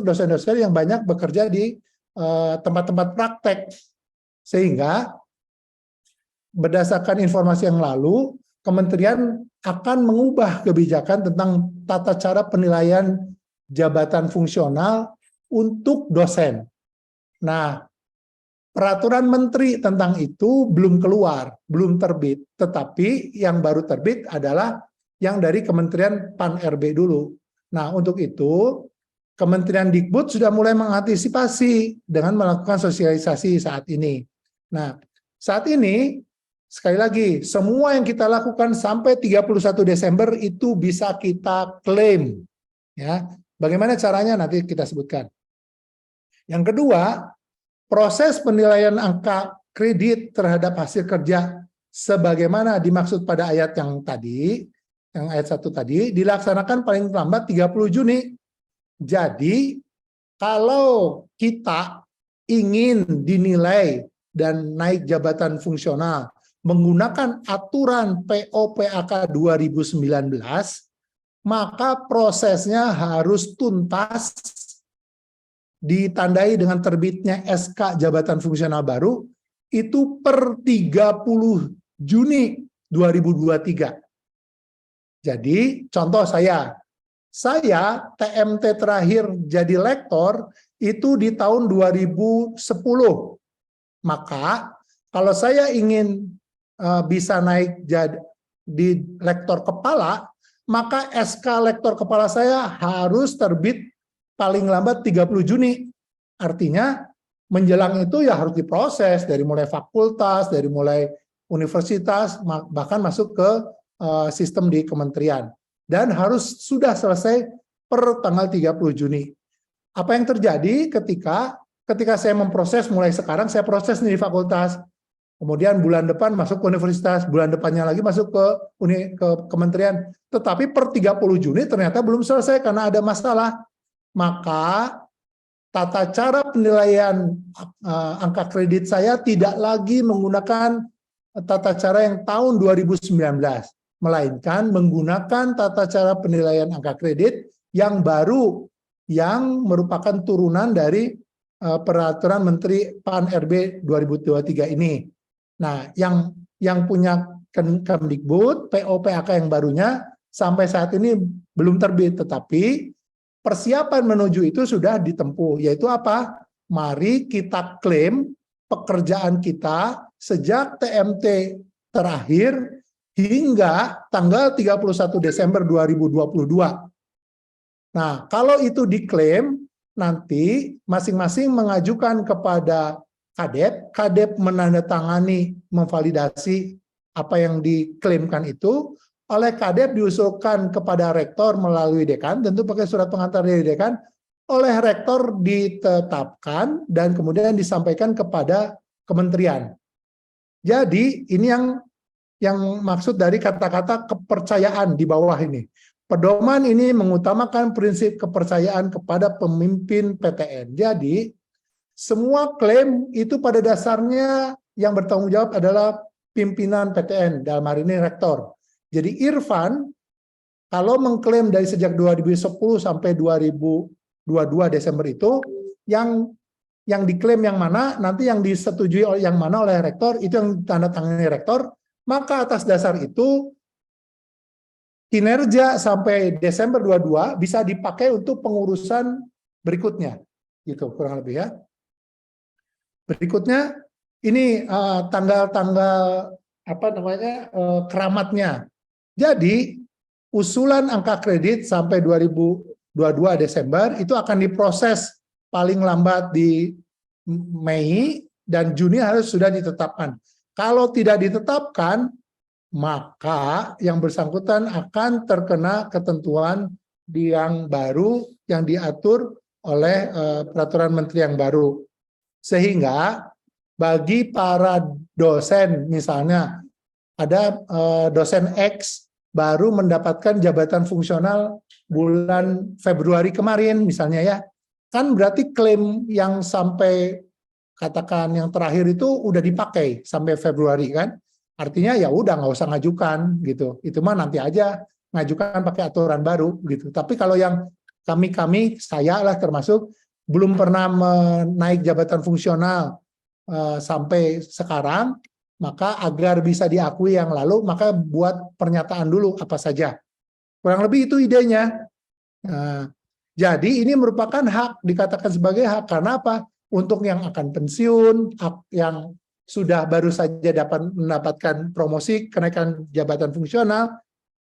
dosen-dosen yang banyak bekerja di tempat-tempat praktek. Sehingga berdasarkan informasi yang lalu, Kementerian akan mengubah kebijakan tentang tata cara penilaian jabatan fungsional untuk dosen. Nah, peraturan menteri tentang itu belum keluar, belum terbit. Tetapi yang baru terbit adalah yang dari Kementerian Pan-RB dulu. Nah, untuk itu, Kementerian Dikbud sudah mulai mengantisipasi dengan melakukan sosialisasi saat ini. Nah, saat ini, sekali lagi, semua yang kita lakukan sampai 31 Desember itu bisa kita klaim. Ya, bagaimana caranya nanti kita sebutkan. Yang kedua, proses penilaian angka kredit terhadap hasil kerja sebagaimana dimaksud pada ayat yang tadi, yang ayat 1 tadi, dilaksanakan paling lambat 30 Juni. Jadi, kalau kita ingin dinilai dan naik jabatan fungsional menggunakan aturan PO-PAK 2019, maka prosesnya harus tuntas ditandai dengan terbitnya SK jabatan fungsional baru itu per 30 Juni 2023. Jadi contoh saya TMT terakhir jadi lektor itu di tahun 2010. Maka kalau saya ingin bisa naik jadi di lektor kepala, maka SK lektor kepala saya harus terbit paling lambat 30 Juni. Artinya menjelang itu ya harus diproses dari mulai fakultas, dari mulai universitas, bahkan masuk ke sistem di kementerian. Dan harus sudah selesai per tanggal 30 Juni. Apa yang terjadi ketika saya memproses, mulai sekarang saya proses nih di fakultas, kemudian bulan depan masuk ke universitas, bulan depannya lagi masuk ke kementerian, tetapi per 30 Juni ternyata belum selesai karena ada masalah. Maka tata cara penilaian angka kredit saya tidak lagi menggunakan tata cara yang tahun 2019, melainkan menggunakan tata cara penilaian angka kredit yang baru, yang merupakan turunan dari peraturan Menteri Pan-RB 2023 ini. Nah, yang punya Kemdikbud, PO-PAK yang barunya sampai saat ini belum terbit, tetapi persiapan menuju itu sudah ditempuh, yaitu apa? Mari kita klaim pekerjaan kita sejak TMT terakhir hingga tanggal 31 Desember 2022. Nah, kalau itu diklaim, nanti masing-masing mengajukan kepada KADEP menandatangani, memvalidasi apa yang diklaimkan itu, oleh KADEP diusulkan kepada rektor melalui dekan, tentu pakai surat pengantar dari dekan, oleh rektor ditetapkan dan kemudian disampaikan kepada kementerian. Jadi ini yang maksud dari kata-kata kepercayaan di bawah ini. Pedoman ini mengutamakan prinsip kepercayaan kepada pemimpin PTN. Jadi semua klaim itu pada dasarnya yang bertanggung jawab adalah pimpinan PTN, dalam hari ini rektor. Jadi Irfan kalau mengklaim dari sejak 2010 sampai 2022 Desember itu yang diklaim yang mana, nanti yang disetujui oleh yang mana oleh rektor, itu yang tanda tangani rektor, maka atas dasar itu kinerja sampai Desember 22 bisa dipakai untuk pengurusan berikutnya. Gitu kurang lebih ya. Berikutnya ini tanggal-tanggal apa namanya keramatnya. Jadi usulan angka kredit sampai 2022 Desember itu akan diproses paling lambat di Mei dan Juni harus sudah ditetapkan. Kalau tidak ditetapkan, maka yang bersangkutan akan terkena ketentuan yang baru yang diatur oleh peraturan menteri yang baru. Sehingga bagi para dosen, misalnya ada dosen X baru mendapatkan jabatan fungsional bulan Februari kemarin misalnya ya, kan berarti klaim yang sampai katakan yang terakhir itu udah dipakai sampai Februari kan, artinya ya udah nggak usah ngajukan gitu, itu mah nanti aja ngajukan pakai aturan baru gitu. Tapi kalau yang saya lah termasuk, belum pernah menaik jabatan fungsional sampai sekarang, maka agar bisa diakui yang lalu, maka buat pernyataan dulu apa saja. Kurang lebih itu idenya. Nah, jadi ini merupakan hak, dikatakan sebagai hak. Karena apa? Untuk yang akan pensiun, yang sudah baru saja dapat mendapatkan promosi, kenaikan jabatan fungsional,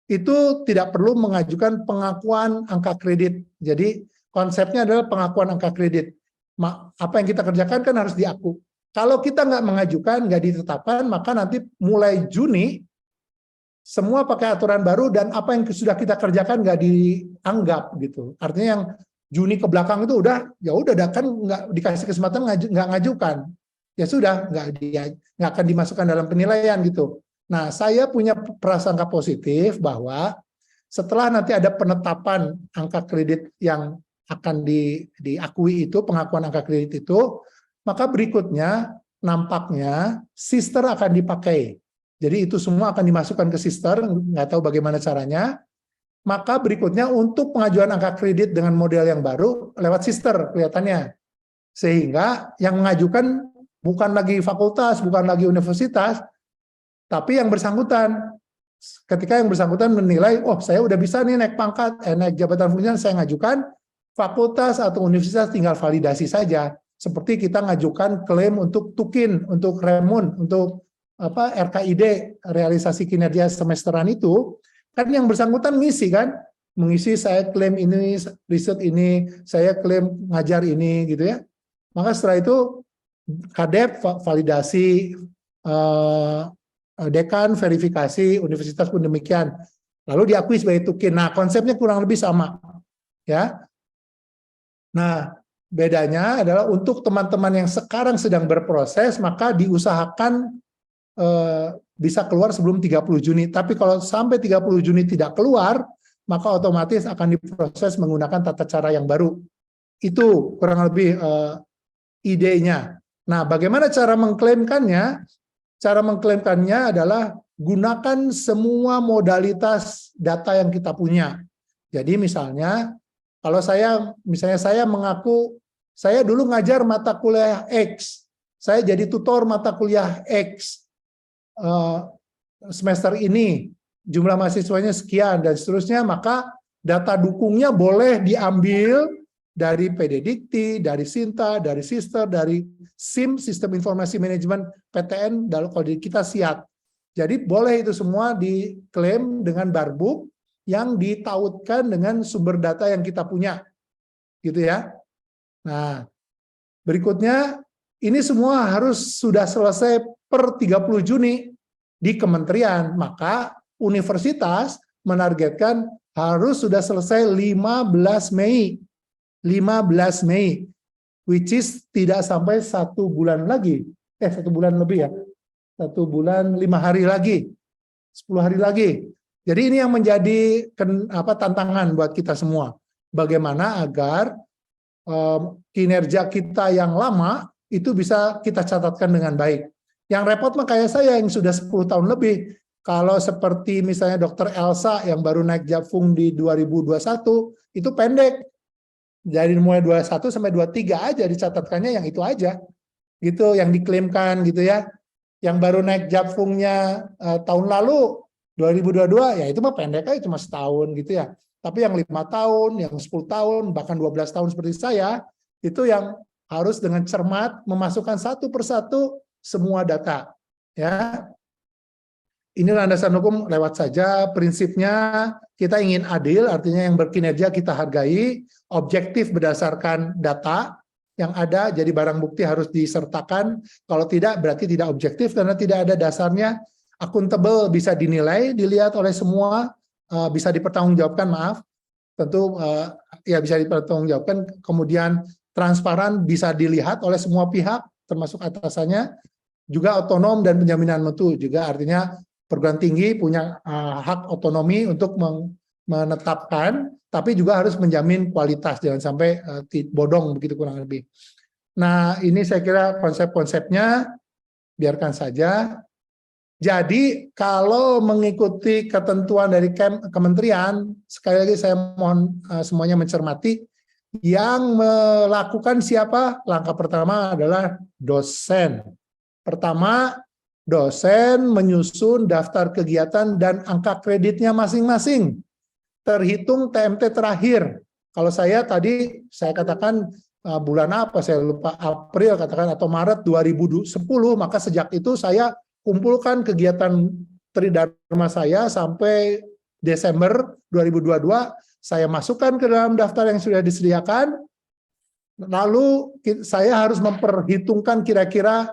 itu tidak perlu mengajukan pengakuan angka kredit. Jadi konsepnya adalah pengakuan angka kredit. Apa yang kita kerjakan kan harus diaku. Kalau kita nggak mengajukan, nggak ditetapkan, maka nanti mulai Juni, semua pakai aturan baru dan apa yang sudah kita kerjakan nggak dianggap gitu. Artinya yang Juni ke belakang itu udah kan nggak dikasih kesempatan nggak ngajukan, ya sudah nggak akan dimasukkan dalam penilaian gitu. Nah, saya punya prasangka positif bahwa setelah nanti ada penetapan angka kredit yang akan diakui itu, pengakuan angka kredit itu, maka berikutnya nampaknya sister akan dipakai. Jadi itu semua akan dimasukkan ke sister, nggak tahu bagaimana caranya. Maka berikutnya untuk pengajuan angka kredit dengan model yang baru lewat sister kelihatannya. Sehingga yang mengajukan bukan lagi fakultas, bukan lagi universitas, tapi yang bersangkutan. Ketika yang bersangkutan menilai, oh saya udah bisa nih naik pangkat, naik jabatan fungsional, saya ngajukan, fakultas atau universitas tinggal validasi saja. Seperti kita ngajukan klaim untuk Tukin, untuk Remun, untuk RKID, realisasi kinerja semesteran itu, kan yang bersangkutan ngisi kan, mengisi saya klaim ini, riset ini, saya klaim ngajar ini gitu ya. Maka setelah itu Kadep validasi, dekan verifikasi, universitas pun demikian. Lalu diakui sebagai Tukin. Nah, konsepnya kurang lebih sama ya. Nah, bedanya adalah untuk teman-teman yang sekarang sedang berproses, maka diusahakan bisa keluar sebelum 30 Juni. Tapi kalau sampai 30 Juni tidak keluar, maka otomatis akan diproses menggunakan tata cara yang baru. Itu kurang lebih idenya. Nah, bagaimana cara mengklaimkannya? Cara mengklaimkannya adalah gunakan semua modalitas data yang kita punya. Jadi misalnya, kalau saya mengaku, saya dulu ngajar mata kuliah X, saya jadi tutor mata kuliah X, semester ini jumlah mahasiswanya sekian dan seterusnya, maka data dukungnya boleh diambil dari PDDikti, dari Sinta, dari Sister, dari SIM, Sistem Informasi Manajemen PTN, kalau kita siap. Jadi boleh itu semua diklaim dengan barbuk yang ditautkan dengan sumber data yang kita punya, gitu ya. Nah, berikutnya ini semua harus sudah selesai per 30 Juni di kementerian, maka universitas menargetkan harus sudah selesai 15 Mei. 15 Mei, which is tidak sampai 1 bulan lagi. 1 bulan lebih ya. 1 bulan 5 hari lagi. 10 hari lagi. Jadi ini yang menjadi tantangan buat kita semua. Bagaimana agar kinerja kita yang lama itu bisa kita catatkan dengan baik. Yang repot mah kayak saya yang sudah 10 tahun lebih. Kalau seperti misalnya Dr. Elsa yang baru naik Japfung di 2021, itu pendek. Dari mulai 21 sampai 23 aja dicatatkannya yang itu aja. Gitu, yang diklaimkan gitu ya. Yang baru naik Japfungnya tahun lalu, 2022, ya itu mah pendek aja cuma setahun gitu ya. Tapi yang 5 tahun, yang 10 tahun, bahkan 12 tahun seperti saya, itu yang harus dengan cermat memasukkan satu persatu semua data. Ya, ini landasan hukum lewat saja. Prinsipnya kita ingin adil, artinya yang berkinerja kita hargai, objektif berdasarkan data yang ada, jadi barang bukti harus disertakan. Kalau tidak, berarti tidak objektif karena tidak ada dasarnya. Akuntabel bisa dinilai, dilihat oleh semua, bisa dipertanggungjawabkan, maaf. Tentu ya bisa dipertanggungjawabkan. Kemudian transparan bisa dilihat oleh semua pihak, termasuk atasannya. Juga otonom dan penjaminan mutu juga, artinya perguruan tinggi punya hak otonomi untuk menetapkan, tapi juga harus menjamin kualitas, jangan sampai bodong begitu kurang lebih. Nah, ini saya kira konsep-konsepnya biarkan saja. Jadi kalau mengikuti ketentuan dari kementerian, sekali lagi saya mohon semuanya mencermati, yang melakukan siapa? Langkah pertama adalah dosen. Pertama, dosen menyusun daftar kegiatan dan angka kreditnya masing-masing. Terhitung TMT terakhir. Kalau saya tadi, saya katakan bulan apa, saya lupa, April katakan atau Maret 2010, maka sejak itu saya kumpulkan kegiatan Tridharma saya sampai Desember 2022, saya masukkan ke dalam daftar yang sudah disediakan, lalu saya harus memperhitungkan kira-kira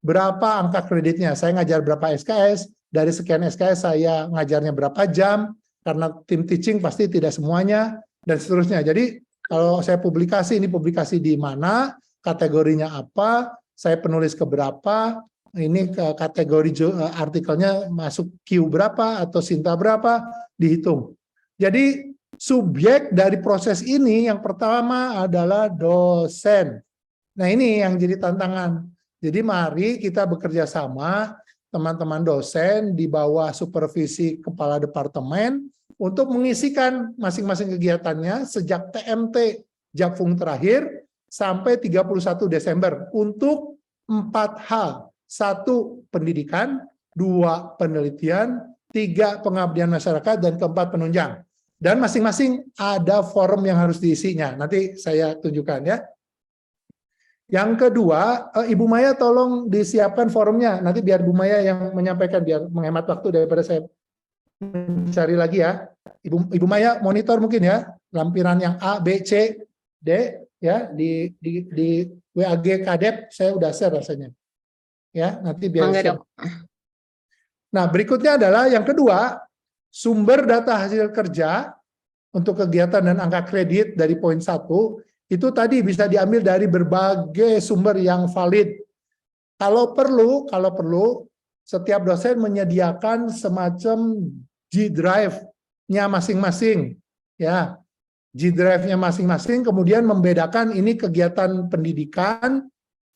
berapa angka kreditnya. Saya ngajar berapa SKS, dari sekian SKS saya ngajarnya berapa jam, karena tim teaching pasti tidak semuanya, dan seterusnya. Jadi kalau saya publikasi, ini publikasi di mana, kategorinya apa, saya penulis ke berapa, ini ke kategori artikelnya masuk Q berapa atau Sinta berapa, dihitung. Jadi subjek dari proses ini yang pertama adalah dosen. Nah ini yang jadi tantangan. Jadi mari kita bekerja sama teman-teman dosen di bawah supervisi kepala departemen untuk mengisikan masing-masing kegiatannya sejak TMT Jakfung terakhir sampai 31 Desember untuk 4 hal. 1, pendidikan, 2, penelitian, 3, pengabdian masyarakat, dan 4, penunjang. Dan masing-masing ada form yang harus diisinya. Nanti saya tunjukkan ya. Yang kedua, Ibu Maya tolong disiapkan forumnya. Nanti biar Bu Maya yang menyampaikan, biar menghemat waktu daripada saya mencari lagi ya. Ibu Maya monitor mungkin ya, lampiran yang A, B, C, D ya di WAG Kadep saya udah share rasanya. Ya, nanti biar share. Nah, berikutnya adalah yang kedua, sumber data hasil kerja untuk kegiatan dan angka kredit dari poin 1 itu tadi bisa diambil dari berbagai sumber yang valid. Kalau perlu setiap dosen menyediakan semacam G Drive-nya masing-masing, ya. G Drive-nya masing-masing, kemudian membedakan ini kegiatan pendidikan,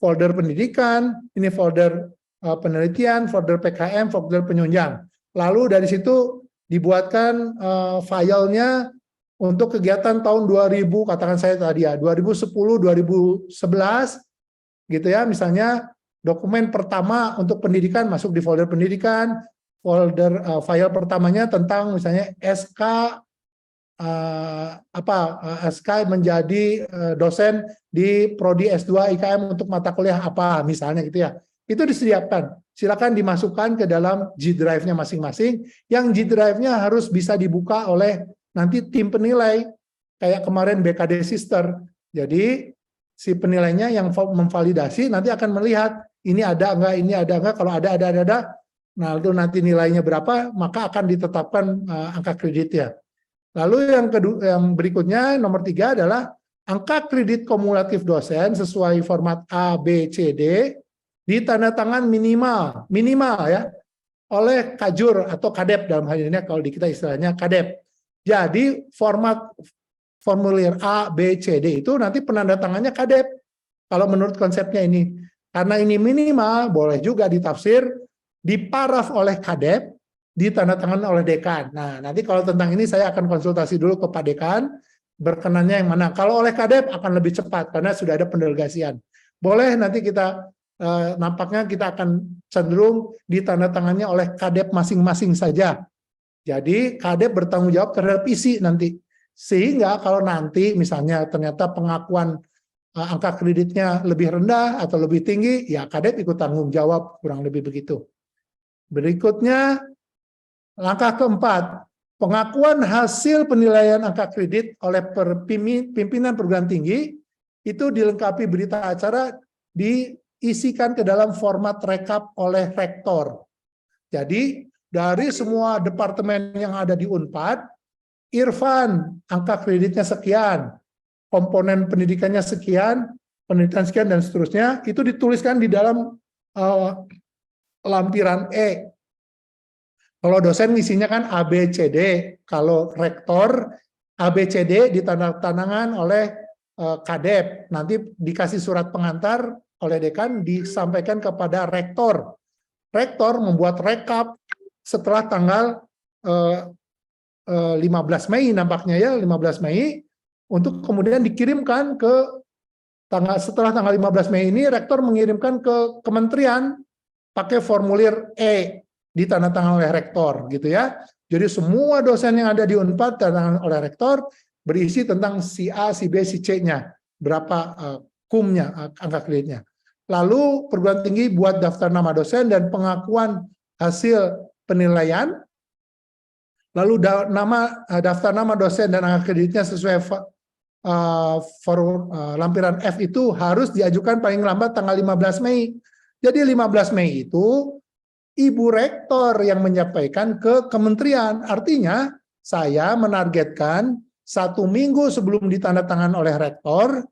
folder pendidikan, ini folder penelitian, folder PKM, folder penunjang. Lalu dari situ dibuatkan filenya untuk kegiatan tahun 2000, katakan saya tadi ya, 2010, 2011, gitu ya, misalnya dokumen pertama untuk pendidikan masuk di folder pendidikan, folder file pertamanya tentang misalnya SK SK menjadi dosen di Prodi S2 IKM untuk mata kuliah apa misalnya gitu ya. Itu disediakan. Silakan dimasukkan ke dalam G Drive-nya masing-masing. Yang G Drive-nya harus bisa dibuka oleh nanti tim penilai kayak kemarin BKD Sister. Jadi si penilainya yang memvalidasi nanti akan melihat ini ada enggak, kalau ada. Nah, itu nanti nilainya berapa, maka akan ditetapkan angka kreditnya. Lalu yang berikutnya nomor 3 adalah angka kredit kumulatif dosen sesuai format A, B, C, D ditandatangan minimal ya oleh Kajur atau Kadep dalam hal ini kalau di kita istilahnya Kadep. Jadi formulir A, B, C, D itu nanti penandatangannya Kadep. Kalau menurut konsepnya ini, karena ini minimal boleh juga ditafsir diparaf oleh Kadep, ditandatangan oleh dekan. Nah, nanti kalau tentang ini saya akan konsultasi dulu ke Pak Dekan, berkenannya yang mana. Kalau oleh Kadep akan lebih cepat karena sudah ada pendelegasian. Boleh nanti kita nampaknya kita akan cenderung ditandatangannya oleh Kadep masing-masing saja. Jadi Kadep bertanggung jawab terhadap isi nanti. Sehingga kalau nanti misalnya ternyata pengakuan angka kreditnya lebih rendah atau lebih tinggi, ya Kadep ikut tanggung jawab, kurang lebih begitu. Berikutnya, langkah keempat, pengakuan hasil penilaian angka kredit oleh pimpinan perguruan tinggi itu dilengkapi berita acara diisikan ke dalam format rekap oleh rektor. Jadi dari semua departemen yang ada di Unpad, Irfan angka kreditnya sekian, komponen pendidikannya sekian, penelitian sekian dan seterusnya, itu dituliskan di dalam lampiran E. Kalau dosen ngisinya kan ABCD, kalau rektor ABCD ditandatangan oleh Kadep, nanti dikasih surat pengantar oleh dekan disampaikan kepada rektor. rektor membuat rekap setelah tanggal 15 Mei nampaknya ya, 15 Mei, untuk kemudian dikirimkan ke setelah tanggal 15 Mei ini rektor mengirimkan ke kementerian pakai formulir E ditandatangan oleh rektor gitu ya. Jadi semua dosen yang ada di Unpad ditandatangan oleh rektor berisi tentang si A, si B, si C-nya, berapa kumnya, angka kreditnya. Lalu perguruan tinggi buat daftar nama dosen dan pengakuan hasil penilaian. Lalu daftar nama dosen dan angka kreditnya sesuai lampiran F itu harus diajukan paling lambat tanggal 15 Mei. Jadi 15 Mei itu Ibu Rektor yang menyampaikan ke kementerian. Artinya saya menargetkan 1 minggu sebelum ditandatangan oleh rektor,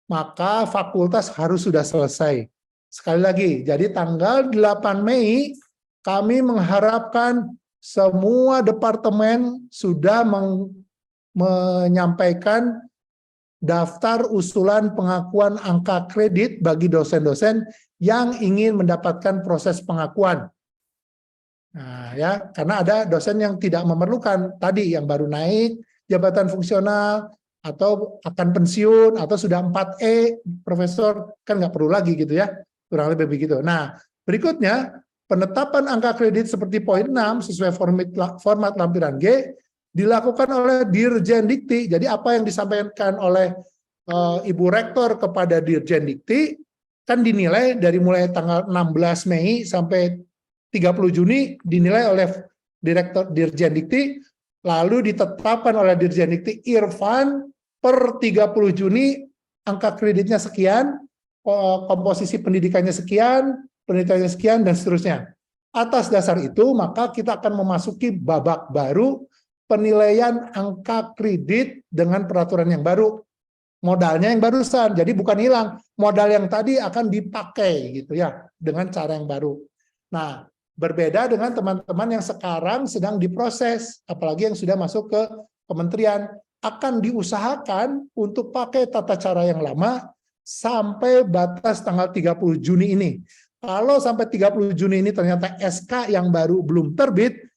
maka fakultas harus sudah selesai. Sekali lagi, jadi tanggal 8 Mei kami mengharapkan semua departemen sudah menyampaikan daftar usulan pengakuan angka kredit bagi dosen-dosen yang ingin mendapatkan proses pengakuan. Nah, ya, karena ada dosen yang tidak memerlukan tadi yang baru naik jabatan fungsional atau akan pensiun atau sudah 4E profesor, kan nggak perlu lagi gitu ya, kurang lebih begitu. Nah, berikutnya penetapan angka kredit seperti poin 6 sesuai format lampiran G dilakukan oleh Dirjen Dikti. Jadi apa yang disampaikan oleh Ibu Rektor kepada Dirjen Dikti kan dinilai dari mulai tanggal 16 Mei sampai 30 Juni dinilai oleh Direktur Dirjen Dikti, lalu ditetapkan oleh Dirjen Dikti Irfan per 30 Juni angka kreditnya sekian, komposisi pendidikannya sekian, penelitiannya sekian, dan seterusnya. Atas dasar itu, maka kita akan memasuki babak baru penilaian angka kredit dengan peraturan yang baru. Modalnya yang barusan, jadi bukan hilang. Modal yang tadi akan dipakai gitu ya, dengan cara yang baru. Nah, berbeda dengan teman-teman yang sekarang sedang diproses, apalagi yang sudah masuk ke kementerian, akan diusahakan untuk pakai tata cara yang lama sampai batas tanggal 30 Juni ini. Kalau sampai 30 Juni ini ternyata SK yang baru belum terbit,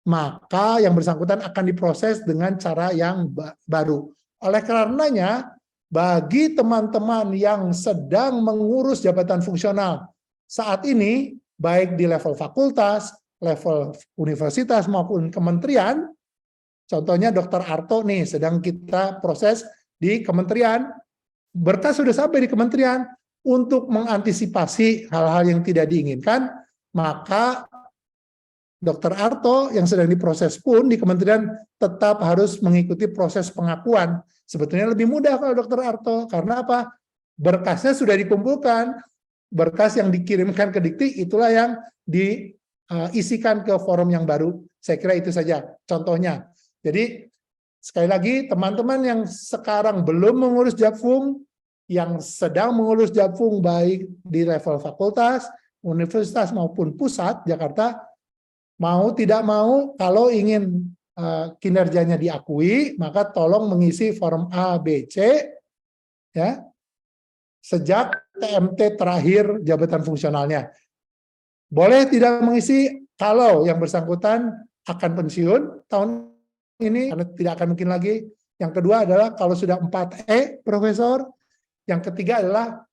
maka yang bersangkutan akan diproses dengan cara yang baru. Oleh karenanya, bagi teman-teman yang sedang mengurus jabatan fungsional saat ini, baik di level fakultas, level universitas maupun kementerian, contohnya Dr. Arto nih sedang kita proses di kementerian, berkas sudah sampai di kementerian. Untuk mengantisipasi hal-hal yang tidak diinginkan, maka Dr. Arto yang sedang diproses pun di kementerian tetap harus mengikuti proses pengakuan. Sebetulnya lebih mudah kalau Dr. Arto, karena apa? Berkasnya sudah dikumpulkan, berkas yang dikirimkan ke Dikti itulah yang diisikan ke forum yang baru. Saya kira itu saja contohnya. Jadi sekali lagi teman-teman yang sekarang belum mengurus Japfung, yang sedang mengurus Japfung baik di level fakultas, universitas maupun pusat Jakarta, mau tidak mau kalau ingin kinerjanya diakui, maka tolong mengisi form A, B, C ya. Sejak TMT terakhir jabatan fungsionalnya. Boleh tidak mengisi kalau yang bersangkutan akan pensiun tahun ini, karena tidak akan mungkin lagi. Yang kedua adalah kalau sudah 4E, Profesor. Yang ketiga adalah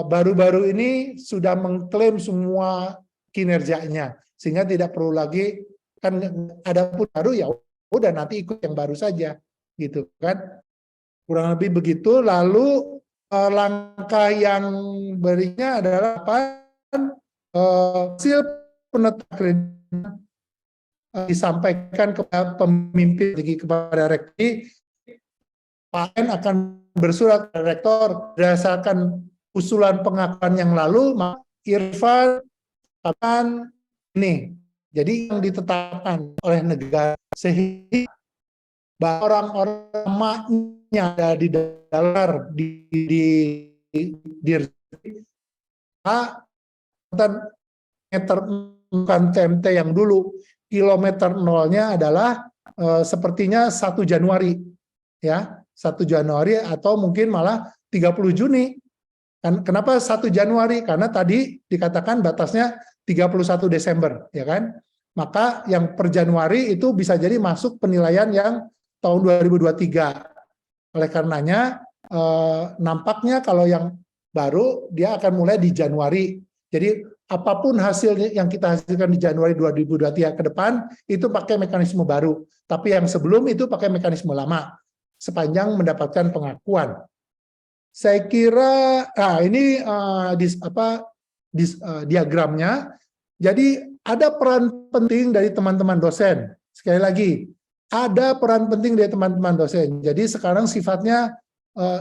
baru-baru ini sudah mengklaim semua kinerjanya. Sehingga tidak perlu lagi, kan ada pun baru ya udah nanti ikut yang baru saja. Gitu kan. Kurang lebih begitu. Lalu langkah yang berikutnya adalah hasil penetapan kredit disampaikan kepada pemimpin kepada rekti, PAN akan bersurat ke rektor berdasarkan usulan pengakuan yang lalu, maka Irfan akan ini. Jadi yang ditetapkan oleh negara sehingga orang-orang emaknya ada di dalam meter bukan TMT yang dulu, kilometer nolnya adalah sepertinya 1 Januari ya, 1 Januari atau mungkin malah 30 Juni. Kenapa 1 Januari? Karena tadi dikatakan batasnya 31 Desember, ya kan? Maka yang per Januari itu bisa jadi masuk penilaian yang tahun 2023. Oleh karenanya nampaknya kalau yang baru dia akan mulai di Januari. Jadi apapun hasil yang kita hasilkan di Januari 2023 ke depan itu pakai mekanisme baru. Tapi yang sebelum itu pakai mekanisme lama sepanjang mendapatkan pengakuan. Saya kira ini diagramnya. Jadi ada peran penting dari teman-teman dosen. Sekali lagi, ada peran penting dari teman-teman dosen. Jadi sekarang sifatnya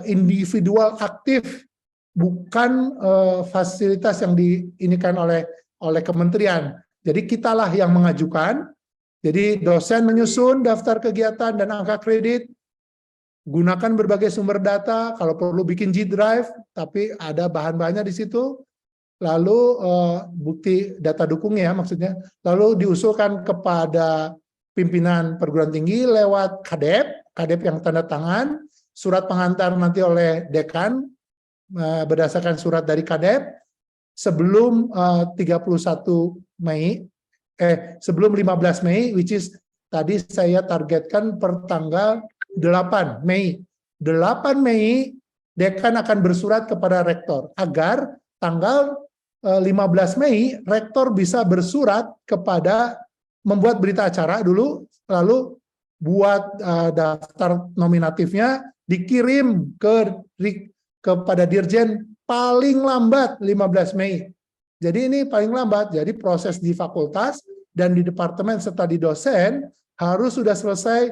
individual aktif, bukan fasilitas yang diinikan oleh kementerian. Jadi kitalah yang mengajukan. Jadi dosen menyusun daftar kegiatan dan angka kredit, gunakan berbagai sumber data, kalau perlu bikin G Drive, tapi ada bahan-bahannya di situ. Lalu bukti data dukungnya maksudnya, lalu diusulkan kepada pimpinan perguruan tinggi lewat KDEP yang tanda tangan, surat pengantar nanti oleh dekan berdasarkan surat dari KDEP sebelum 15 Mei, which is tadi saya targetkan per tanggal 8 Mei. 8 Mei dekan akan bersurat kepada rektor agar tanggal 15 Mei rektor bisa bersurat kepada membuat berita acara dulu, lalu buat daftar nominatifnya, dikirim kepada dirjen paling lambat 15 Mei. Jadi ini paling lambat, jadi proses di fakultas dan di departemen serta di dosen harus sudah selesai.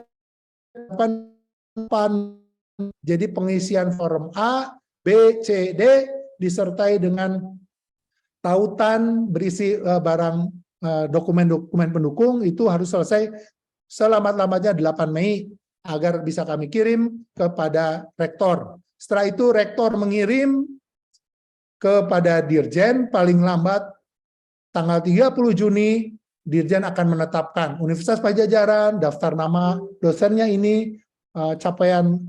Jadi pengisian form A, B, C, D disertai dengan tautan berisi barang dokumen-dokumen pendukung itu harus selesai selamat-lambatnya 8 Mei agar bisa kami kirim kepada rektor. Setelah itu rektor mengirim kepada dirjen paling lambat tanggal 30 Juni dirjen akan menetapkan Universitas Pajajaran, daftar nama dosennya ini, capaian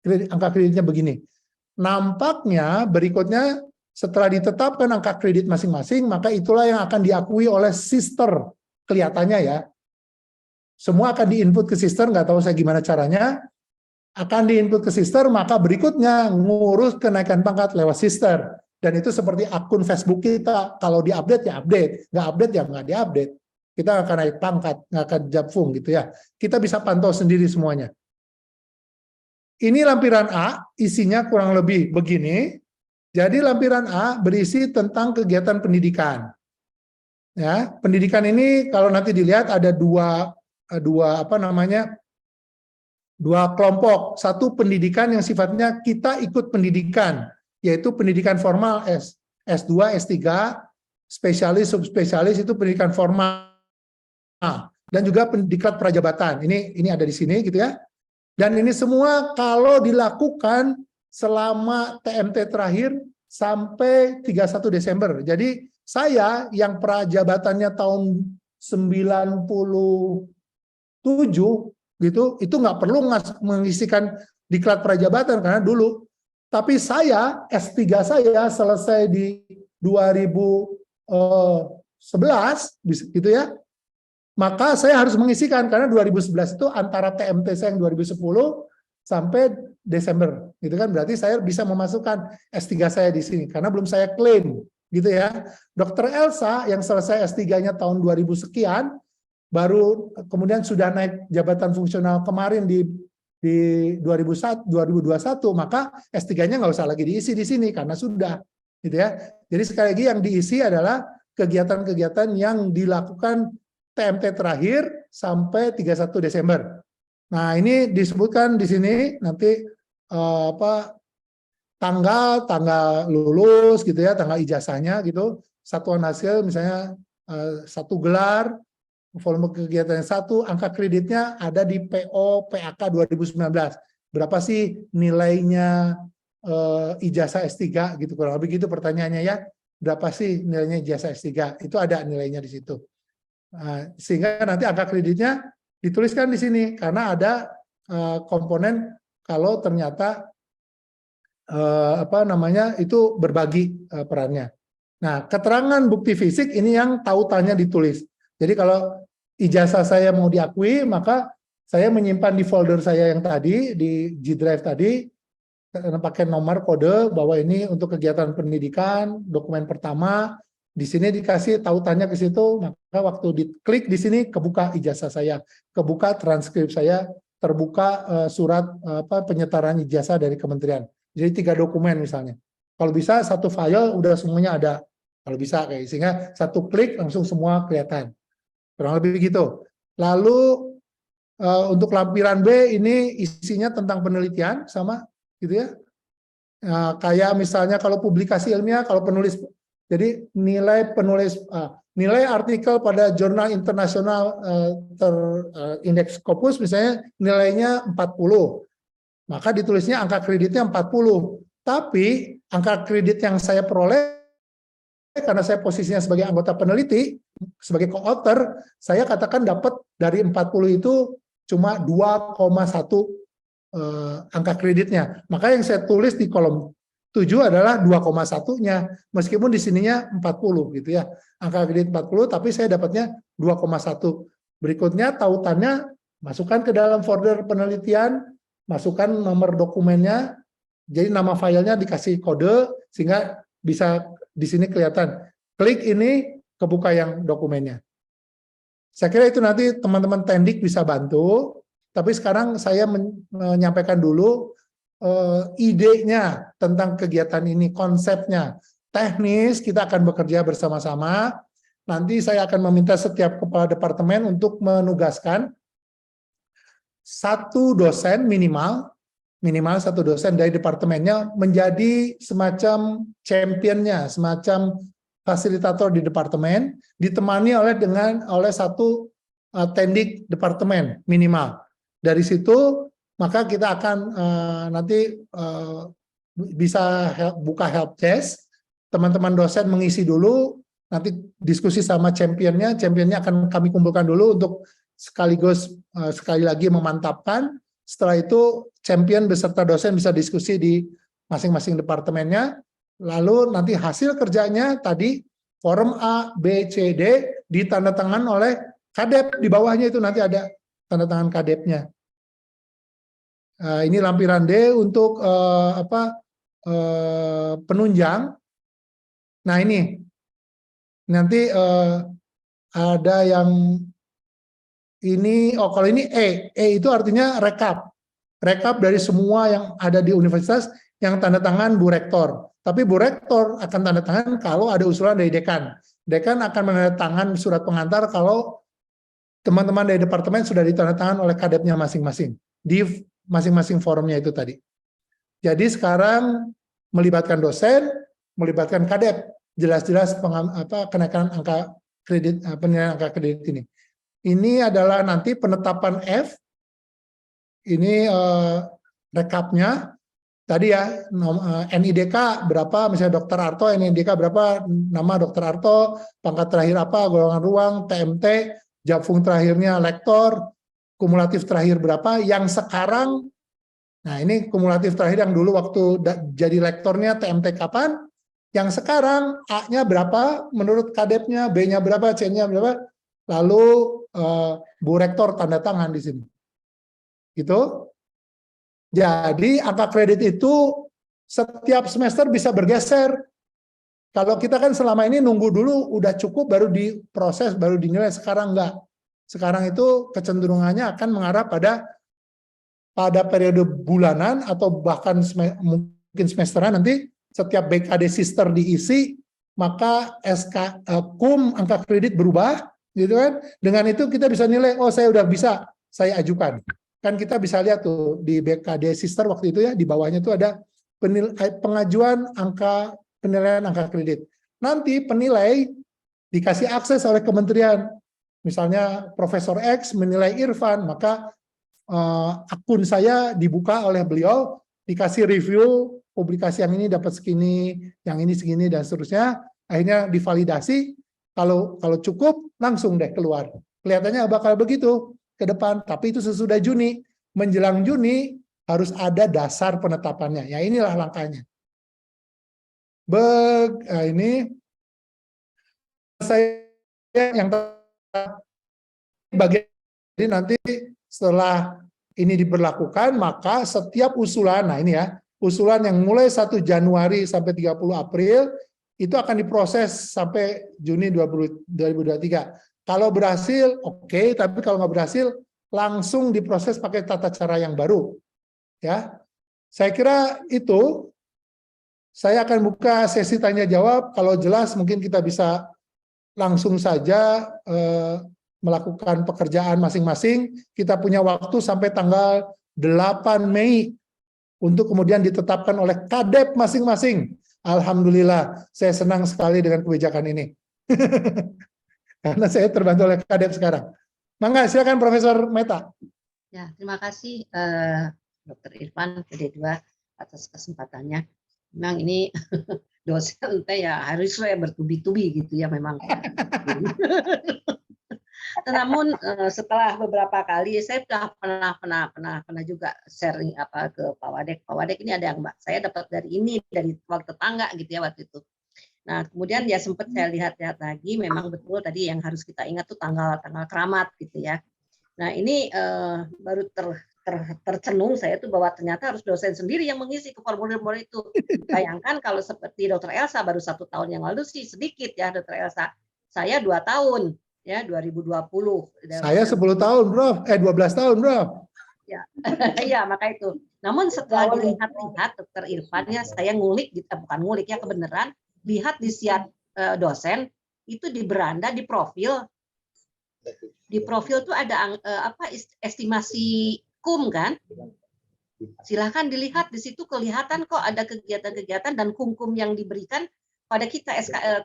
angka kreditnya begini. Nampaknya berikutnya setelah ditetapkan angka kredit masing-masing, maka itulah yang akan diakui oleh sister. Kelihatannya ya. Semua akan diinput ke sister, nggak tahu saya gimana caranya. Akan diinput ke sister, maka berikutnya ngurus kenaikan pangkat lewat sister. Dan itu seperti akun Facebook kita. Kalau diupdate ya update, nggak update ya nggak diupdate. Kita nggak akan naik pangkat, nggak akan japfung gitu ya. Kita bisa pantau sendiri semuanya. Ini lampiran A, isinya kurang lebih begini. Jadi lampiran A berisi tentang kegiatan pendidikan. Ya, pendidikan ini kalau nanti dilihat ada dua kelompok. Satu pendidikan yang sifatnya kita ikut pendidikan, yaitu pendidikan formal S2, S3, spesialis, subspesialis itu pendidikan formal. Dan juga pendidikan prajabatan. Ini ada di sini gitu ya. Dan ini semua kalau dilakukan selama TMT terakhir sampai 31 Desember. Jadi saya yang prajabatannya tahun 97 gitu, itu nggak perlu mengisikan diklat prajabatan karena dulu. Tapi saya S3 saya selesai di 2011 gitu ya. Maka saya harus mengisikan karena 2011 itu antara TMT saya yang 2010 sampai Desember, gitu kan? Berarti saya bisa memasukkan S3 saya di sini karena belum saya klaim, gitu ya. Dr. Elsa yang selesai S3-nya tahun 2000 sekian, baru kemudian sudah naik jabatan fungsional kemarin di 2021, maka S3-nya nggak usah lagi diisi di sini karena sudah, gitu ya. Jadi sekali lagi yang diisi adalah kegiatan-kegiatan yang dilakukan TMT terakhir sampai 31 Desember. Nah, ini disebutkan di sini nanti tanggal lulus gitu ya, tanggal ijazahnya gitu, satuan hasil misalnya 1 gelar, volume kegiatannya 1, angka kreditnya ada di PO PAK 2019. Berapa sih nilainya ijazah S3 gitu, kurang lebih gitu pertanyaannya ya. Berapa sih nilainya ijazah S3? Itu ada nilainya di situ. Sehingga nanti angka kreditnya dituliskan di sini karena ada komponen kalau ternyata itu berbagi perannya. Nah, keterangan bukti fisik ini yang tautannya ditulis. Jadi kalau ijazah saya mau diakui, maka saya menyimpan di folder saya yang tadi, di G Drive tadi, pakai nomor kode bahwa ini untuk kegiatan pendidikan, dokumen pertama, di sini dikasih tautannya ke situ, maka waktu diklik di sini kebuka ijazah saya, kebuka transkrip saya, terbuka surat penyetaraan ijazah dari kementerian. Jadi 3 dokumen misalnya. Kalau bisa satu file udah semuanya ada. Kalau bisa kayak sehingga satu klik langsung semua kelihatan. Kurang lebih begitu. Lalu untuk lampiran B ini isinya tentang penelitian sama gitu ya. Kayak misalnya kalau publikasi ilmiah, kalau penulis, jadi nilai penulis, nilai artikel pada jurnal internasional terindeks Scopus misalnya nilainya 40, maka ditulisnya angka kreditnya 40. Tapi angka kredit yang saya peroleh karena saya posisinya sebagai anggota peneliti, sebagai co-author, saya katakan dapat dari 40 itu cuma 2,1 angka kreditnya. Maka yang saya tulis di kolom 7 adalah 2,1-nya, meskipun di sininya 40 gitu ya. Angka kredit 40, tapi saya dapatnya 2,1. Berikutnya tautannya, masukkan ke dalam folder penelitian, masukkan nomor dokumennya, jadi nama filenya dikasih kode, sehingga bisa di sini kelihatan. Klik ini, kebuka yang dokumennya. Saya kira itu nanti teman-teman Tendik bisa bantu. Tapi sekarang saya menyampaikan dulu idenya tentang kegiatan ini, konsepnya. Teknis kita akan bekerja bersama-sama. Nanti saya akan meminta setiap kepala departemen untuk menugaskan satu dosen minimal satu dosen dari departemennya menjadi semacam championnya, semacam fasilitator di departemen, ditemani oleh satu tendik departemen minimal. Dari situ maka kita akan nanti bisa buka help desk, teman-teman dosen mengisi dulu, nanti diskusi sama championnya akan kami kumpulkan dulu untuk sekaligus sekali lagi memantapkan. Setelah itu champion beserta dosen bisa diskusi di masing-masing departemennya, lalu nanti hasil kerjanya tadi form A, B, C, D ditandatangan oleh kadep, di bawahnya itu nanti ada tanda tangan kadepnya. Ini lampiran D untuk penunjang. Nah ini nanti ada yang ini, kalau ini E itu artinya rekap dari semua yang ada di universitas yang tanda tangan Bu Rektor. Tapi Bu Rektor akan tanda tangan kalau ada usulan dari dekan. Dekan akan menandatangan surat pengantar kalau teman-teman dari departemen sudah ditandatangan oleh kadepnya masing-masing di masing-masing forumnya itu tadi. Jadi sekarang melibatkan dosen, melibatkan kadep, jelas-jelas kenaikan angka kredit, penilaian angka kredit ini. Ini adalah nanti penetapan F, ini rekapnya, tadi ya, NIDK berapa, misalnya Dr. Arto, NIDK berapa, nama Dr. Arto, pangkat terakhir apa, golongan ruang, TMT, Japfung terakhirnya lektor, kumulatif terakhir berapa, yang sekarang, nah ini kumulatif terakhir yang dulu waktu jadi lektornya TMT kapan, yang sekarang A-nya berapa, menurut kadepnya, B-nya berapa, C-nya berapa, lalu Bu Rektor tanda tangan di sini. Gitu. Jadi angka kredit itu setiap semester bisa bergeser. Kalau kita kan selama ini nunggu dulu udah cukup baru diproses, baru dinilai, sekarang enggak. Sekarang itu kecenderungannya akan mengarah pada periode bulanan atau bahkan mungkin semesteran, nanti setiap BKD sister diisi, maka SK angka kredit berubah. Gitu kan, dengan itu kita bisa nilai, oh saya udah bisa, saya ajukan. Kan kita bisa lihat tuh di BKD sister waktu itu ya, di bawahnya tuh ada pengajuan penilaian angka kredit. Nanti penilai dikasih akses oleh kementerian, misalnya Profesor X menilai Irfan, maka akun saya dibuka oleh beliau, dikasih review publikasi yang ini dapat segini, yang ini segini dan seterusnya, akhirnya divalidasi. Kalau cukup langsung deh keluar. Kelihatannya bakal begitu ke depan, tapi itu sesudah Juni. Menjelang Juni harus ada dasar penetapannya. Ya inilah langkahnya. Ini saya yang bagian jadi nanti setelah ini diberlakukan, maka setiap usulan, nah ini ya, usulan yang mulai 1 Januari sampai 30 April itu akan diproses sampai Juni 2023. Kalau berhasil, oke, tapi kalau nggak berhasil, langsung diproses pakai tata cara yang baru. Ya, saya kira itu. Saya akan buka sesi tanya jawab. Kalau jelas, mungkin kita bisa langsung saja melakukan pekerjaan masing-masing. Kita punya waktu sampai tanggal 8 Mei untuk kemudian ditetapkan oleh Kadep masing-masing. Alhamdulillah, saya senang sekali dengan kebijakan ini. Karena saya terbantu oleh Kadep sekarang. Mangga, silakan Profesor Meta. Ya, terima kasih Dr. Irfan PD2 atas kesempatannya. Memang ini dosen ya harus bertubi-tubi gitu ya memang. Namun setelah beberapa kali saya pernah juga sharing ke Pak Wadek. Pak Wadek ini ada yang saya dapat dari waktu tetangga gitu ya waktu itu. Nah kemudian ya sempat saya lihat-lihat lagi, memang betul tadi yang harus kita ingat tuh tanggal keramat gitu ya. Nah ini baru tercenung saya tuh bahwa ternyata harus dosen sendiri yang mengisi ke formulir-formulir itu. Bayangkan kalau seperti Dr. Elsa baru 1 tahun yang lalu sih sedikit ya Dr. Elsa. Saya 2 tahun ya 2020. Saya 10 tahun, Bro. 12 tahun, Bro. Ya, iya maka itu. Namun setelah dilihat-lihat Dr. Irfan ya, saya ngulik, bukan ngulik ya kebenaran, lihat di siat dosen itu di beranda di profil. Di profil tuh ada estimasi KUM kan? Silahkan dilihat di situ, kelihatan kok ada kegiatan-kegiatan dan KUM yang diberikan pada kita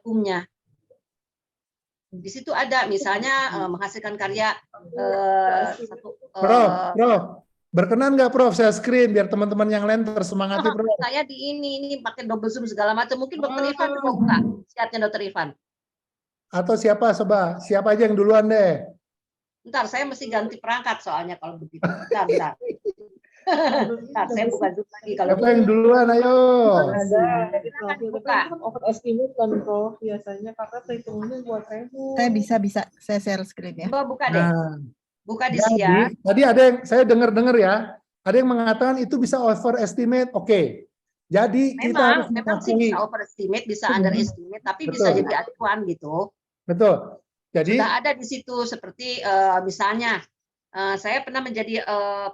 KUM-nya. Di situ ada misalnya menghasilkan karya Prof, berkenan nggak Prof saya screen biar teman-teman yang lain tersemangati Prof. Saya di ini pakai double zoom segala macam, mungkin Dr. Irfan coba buka siatnya Dr. Irfan. Atau siapa aja yang duluan deh. Bentar, saya mesti ganti perangkat soalnya kalau begitu. Bentar. Bentar, saya buka zoom lagi kalau siapa yang duluan, ayo. Ada overestimate kan Prof biasanya kakak perhitungannya buat ribu. Saya bisa saya share screen ya. Coba buka deh. Buka di Jadi, siat. tadi ada yang saya dengar ya, ada yang mengatakan itu bisa overestimate. Oke. Jadi kita harus memang sih bisa overestimate, bisa underestimate, tapi bisa jadi acuan gitu. Betul. Jadi sudah ada di situ seperti misalnya saya pernah menjadi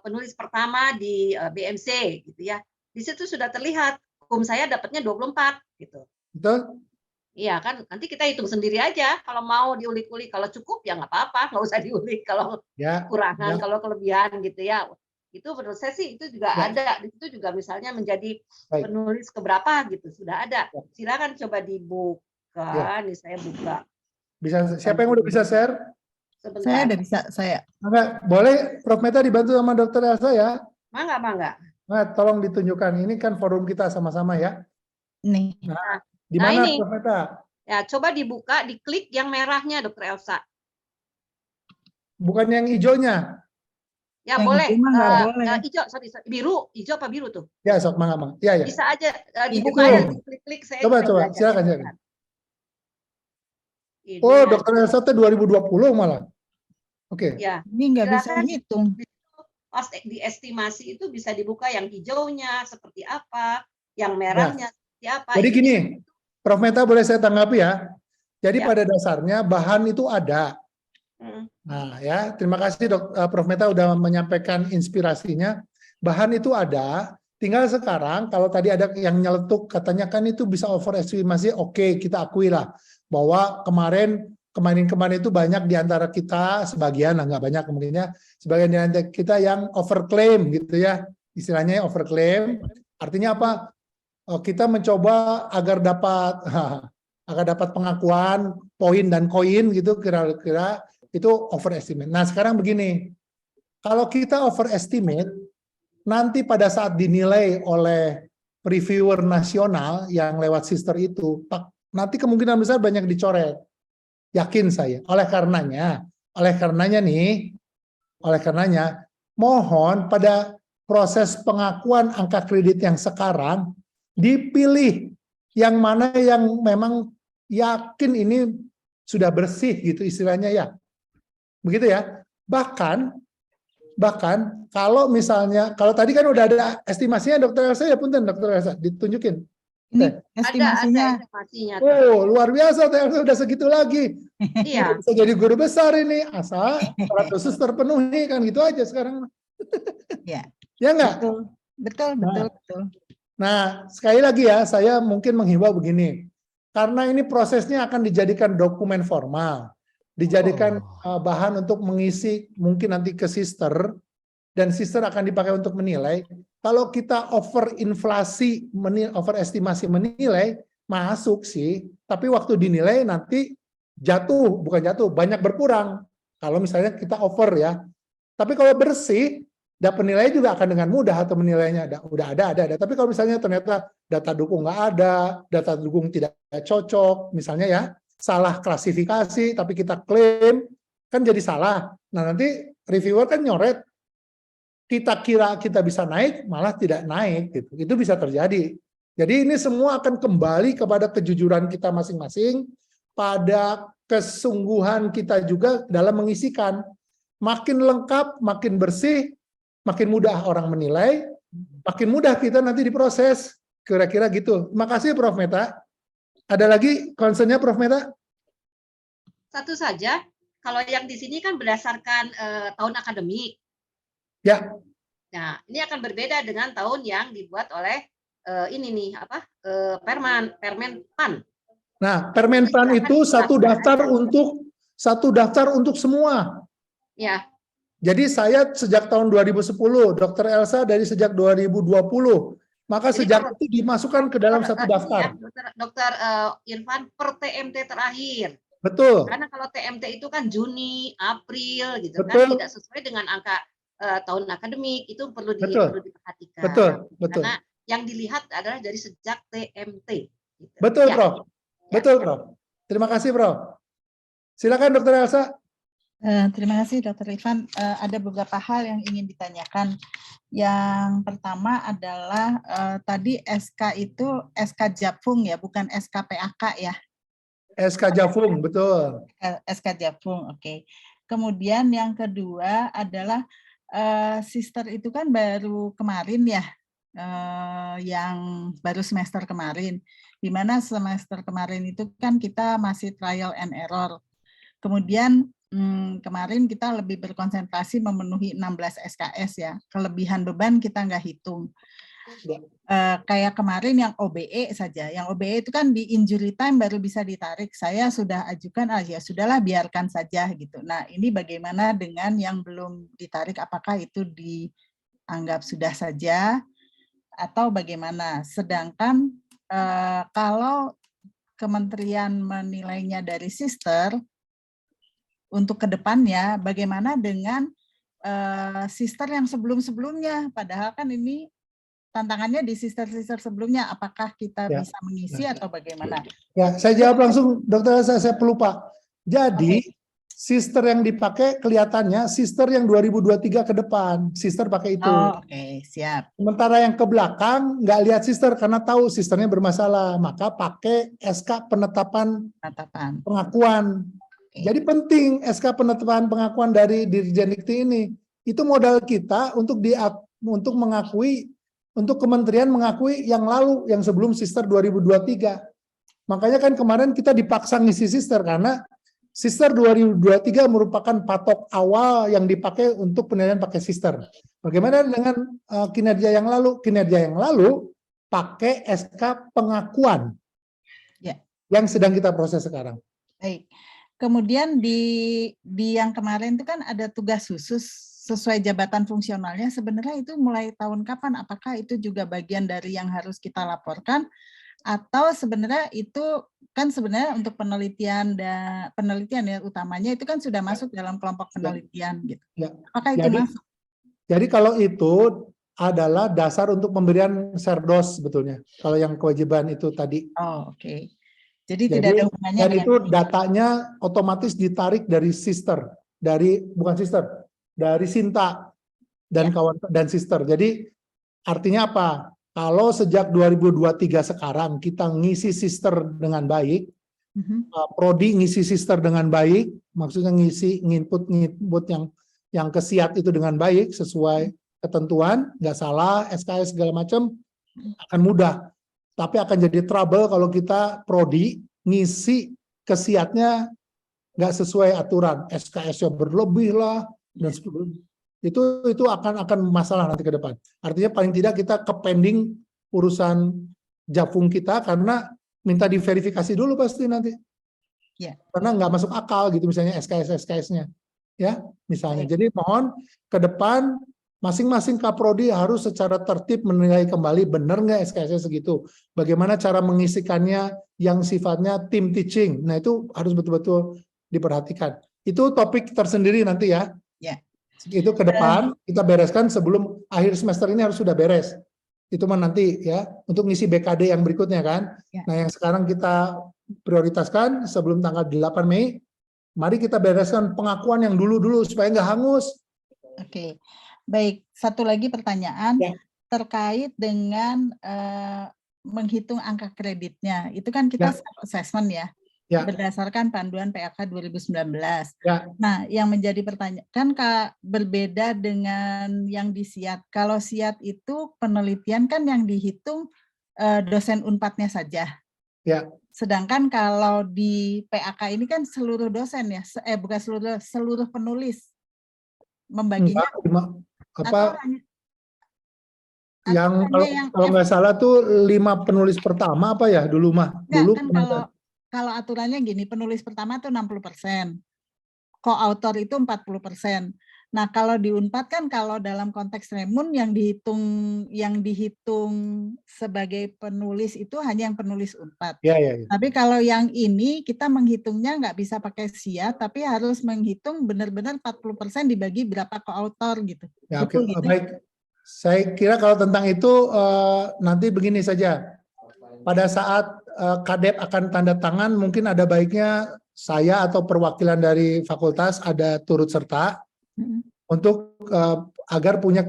penulis pertama di BMC gitu ya. Di situ sudah terlihat KUM saya dapatnya 24 gitu. Betul. Iya kan, nanti kita hitung sendiri aja. Kalau mau diulik-ulik, kalau cukup ya nggak apa-apa, nggak usah diulik. Kalau kurangan, kalau kelebihan gitu ya. Itu menurut saya sih itu juga ada. Itu juga misalnya menjadi penulis keberapa gitu sudah ada. Silakan coba dibuka. Nih saya buka. Bisa, siapa yang udah bisa share? Sebentar. Saya udah bisa, saya. Boleh Prof Meta dibantu sama Dr. Elsa ya? Mangga. Nah, tolong ditunjukkan. Ini kan forum kita sama-sama ya. Nih. Nah, di mana ini. Prof Meta? Ya, coba dibuka, diklik yang merahnya Dr. Elsa. Bukan yang hijaunya. Ya, yang boleh. boleh. Hijau, sorry. Biru apa biru tuh? Ya, sok mangga. Ya. Bisa aja dibuka aja, diklik-klik saya. Coba, silakan. Oh, Dr. Elsa itu 2020 malah. Oke. Ya. Ini nggak bisa hitung. Pas diestimasi itu bisa dibuka yang hijaunya seperti apa, yang merahnya seperti apa. Jadi gini, Prof Meta boleh saya tanggapi ya. Jadi pada dasarnya bahan itu ada. Nah ya, terima kasih Prof Meta udah menyampaikan inspirasinya. Bahan itu ada. Tinggal sekarang kalau tadi ada yang nyeletuk katanya kan itu bisa overestimasi. Oke, kita akui lah bahwa kemarin itu banyak di antara kita, sebagian lah, nggak banyak kemungkinannya, sebagian di antara kita yang overclaim gitu ya, istilahnya overclaim. Artinya apa? Kita mencoba agar dapat pengakuan poin dan koin gitu, kira-kira itu overestimate. Nah sekarang begini, kalau kita overestimate, nanti pada saat dinilai oleh reviewer nasional yang lewat sister itu, nanti kemungkinan besar banyak dicoret. Yakin saya. Oleh karenanya mohon pada proses pengakuan angka kredit yang sekarang dipilih yang mana yang memang yakin ini sudah bersih gitu istilahnya ya. Begitu ya. Bahkan kalau misalnya, kalau tadi kan udah ada estimasinya Dokter Elsa, ya punten Dokter Elsa, ditunjukin. Ini Oke. estimasinya. Ada estimasinya tuh. Oh, luar biasa, Dokter Elsa udah segitu lagi. Iya. Bisa jadi guru besar ini, asal syarat khusus terpenuhi, kan gitu aja sekarang. Ya, Ya enggak? betul. Nah, sekali lagi ya, saya mungkin menghimbau begini. Karena ini prosesnya akan dijadikan dokumen formal, dijadikan bahan untuk mengisi mungkin nanti ke sister, dan sister akan dipakai untuk menilai. Kalau kita overestimasi menilai, masuk sih, tapi waktu dinilai nanti banyak berkurang. Kalau misalnya kita over ya. Tapi kalau bersih, penilai juga akan dengan mudah atau menilainya udah ada. Tapi kalau misalnya ternyata data dukung nggak ada, data dukung tidak cocok, misalnya ya salah klasifikasi, tapi kita klaim kan jadi salah. Nah nanti reviewer kan nyoret, kita kira kita bisa naik, malah tidak naik gitu. Itu bisa terjadi. Jadi ini semua akan kembali kepada kejujuran kita masing-masing, pada kesungguhan kita juga dalam mengisikan. Makin lengkap, makin bersih, makin mudah orang menilai, makin mudah kita nanti diproses. Kira-kira gitu. Terima kasih Prof. Meta. Ada lagi concern-nya Prof. Meta? Satu saja, kalau yang di sini kan berdasarkan tahun akademik. Ya. Nah, ini akan berbeda dengan tahun yang dibuat oleh ini nih Permenpan. Nah, Permenpan itu satu daftar untuk semua. Ya. Jadi saya sejak tahun 2010, Dr. Elsa dari sejak 2020. Maka Jadi sejak itu dimasukkan ke dalam satu daftar. Dokter Irfan per TMT terakhir. Betul. Karena kalau TMT itu kan Juni, April gitu Betul. kan, tidak sesuai dengan angka tahun akademik, itu perlu diperhatikan. Betul. Karena yang dilihat adalah dari sejak TMT. Gitu. Betul, Ya. Prof. Betul, Prof. Terima kasih, Prof. Silakan, Dr. Elsa. Terima kasih Dr. Irfan. Ada beberapa hal yang ingin ditanyakan. Yang pertama adalah tadi SK itu SK Japung ya, bukan SK PAK ya. SK Japung, betul. SK Japung, oke. Kemudian yang kedua adalah sister itu kan baru kemarin ya, yang baru semester kemarin. Di mana semester kemarin itu kan kita masih trial and error. Kemudian kemarin kita lebih berkonsentrasi memenuhi 16 SKS ya. Kelebihan beban kita nggak hitung. Kayak kemarin yang OBE saja. Yang OBE itu kan di injury time baru bisa ditarik. Saya sudah ajukan, ya sudahlah biarkan saja gitu. Nah ini bagaimana dengan yang belum ditarik? Apakah itu dianggap sudah saja atau bagaimana? Sedangkan kalau kementerian menilainya dari sister, untuk kedepannya, bagaimana dengan sister yang sebelum-sebelumnya? Padahal kan ini tantangannya di sister-sister sebelumnya. Apakah kita bisa mengisi atau bagaimana? Ya, saya jawab langsung, Dokter. Saya pelupa. Jadi, sister yang dipakai kelihatannya sister yang 2023 ke depan. Sister pakai itu. Oke, siap. Sementara yang ke belakang nggak lihat sister karena tahu sisternya bermasalah. Maka pakai SK penetapan pengakuan. Jadi penting SK penetapan pengakuan dari Dirjen Dikti ini. Itu modal kita untuk mengakui, untuk kementerian mengakui yang lalu, yang sebelum sister 2023. Makanya kan kemarin kita dipaksa ngisi sister karena sister 2023 merupakan patok awal yang dipakai untuk penilaian pakai sister. Bagaimana dengan kinerja yang lalu? Kinerja yang lalu pakai SK pengakuan yang sedang kita proses sekarang. Baik. Kemudian di yang kemarin itu kan ada tugas khusus sesuai jabatan fungsionalnya. Sebenarnya itu mulai tahun kapan? Apakah itu juga bagian dari yang harus kita laporkan? Atau sebenarnya itu kan sebenarnya untuk penelitian ya utamanya itu kan sudah masuk dalam kelompok penelitian gitu. Apakah itu masuk? Jadi kalau itu adalah dasar untuk pemberian serdos sebetulnya. Kalau yang kewajiban itu tadi. Oke. Jadi tidak ada hubungannya dan dengan itu datanya otomatis ditarik dari sister, dari Sinta dan kawan dan sister. Jadi artinya apa? Kalau sejak 2023 sekarang kita ngisi sister dengan baik, Prodi ngisi sister dengan baik, maksudnya ngisi nginput yang ke SIAT itu dengan baik sesuai ketentuan, nggak salah, SKS segala macam akan mudah. Tapi akan jadi trouble kalau kita prodi ngisi ke SIAT-nya nggak sesuai aturan, SKS-nya berlebih lah dan sebagainya. Itu akan masalah nanti ke depan. Artinya paling tidak kita ke pending urusan Japung kita karena minta diverifikasi dulu pasti nanti. Ya. Karena nggak masuk akal gitu misalnya SKS-nya. Ya, misalnya. Baik. Jadi mohon ke depan masing-masing kaprodi harus secara tertib menilai kembali benar nggak SKS-nya segitu. Bagaimana cara mengisikannya yang sifatnya team teaching. Nah itu harus betul-betul diperhatikan. Itu topik tersendiri nanti ya. Ya. Itu ke depan kita bereskan sebelum akhir semester ini harus sudah beres. Itu mah nanti ya untuk ngisi BKD yang berikutnya kan. Ya. Nah yang sekarang kita prioritaskan sebelum tanggal 8 Mei, mari kita bereskan pengakuan yang dulu-dulu supaya nggak hangus. Oke, baik. Satu lagi pertanyaan Ya. terkait dengan menghitung angka kreditnya. Itu kan kita Ya. self-assessment ya, Ya. berdasarkan panduan PAK 2019. Ya. Nah, yang menjadi pertanyaan, kan Kak, berbeda dengan yang di SIAT. Kalau SIAT itu penelitian kan yang dihitung dosen UNPAD-nya saja. Ya. Sedangkan kalau di PAK ini kan seluruh dosen ya, bukan seluruh penulis membaginya. Apa Atau yang kalau nggak salah tuh 5 penulis pertama apa ya dulu mah? Enggak, Dulu kan kalau aturannya gini, penulis pertama tuh 60%, co-author itu 40%. Nah, kalau di UNPAD kan kalau dalam konteks Remun yang dihitung sebagai penulis itu hanya yang penulis UNPAD. Ya. Tapi kalau yang ini kita menghitungnya nggak bisa pakai SIA, tapi harus menghitung benar-benar 40% dibagi berapa co-author gitu. Ya, oke. Betul gitu? Baik. Saya kira kalau tentang itu nanti begini saja. Pada saat Kadep akan tanda tangan, mungkin ada baiknya saya atau perwakilan dari fakultas ada turut serta untuk agar punya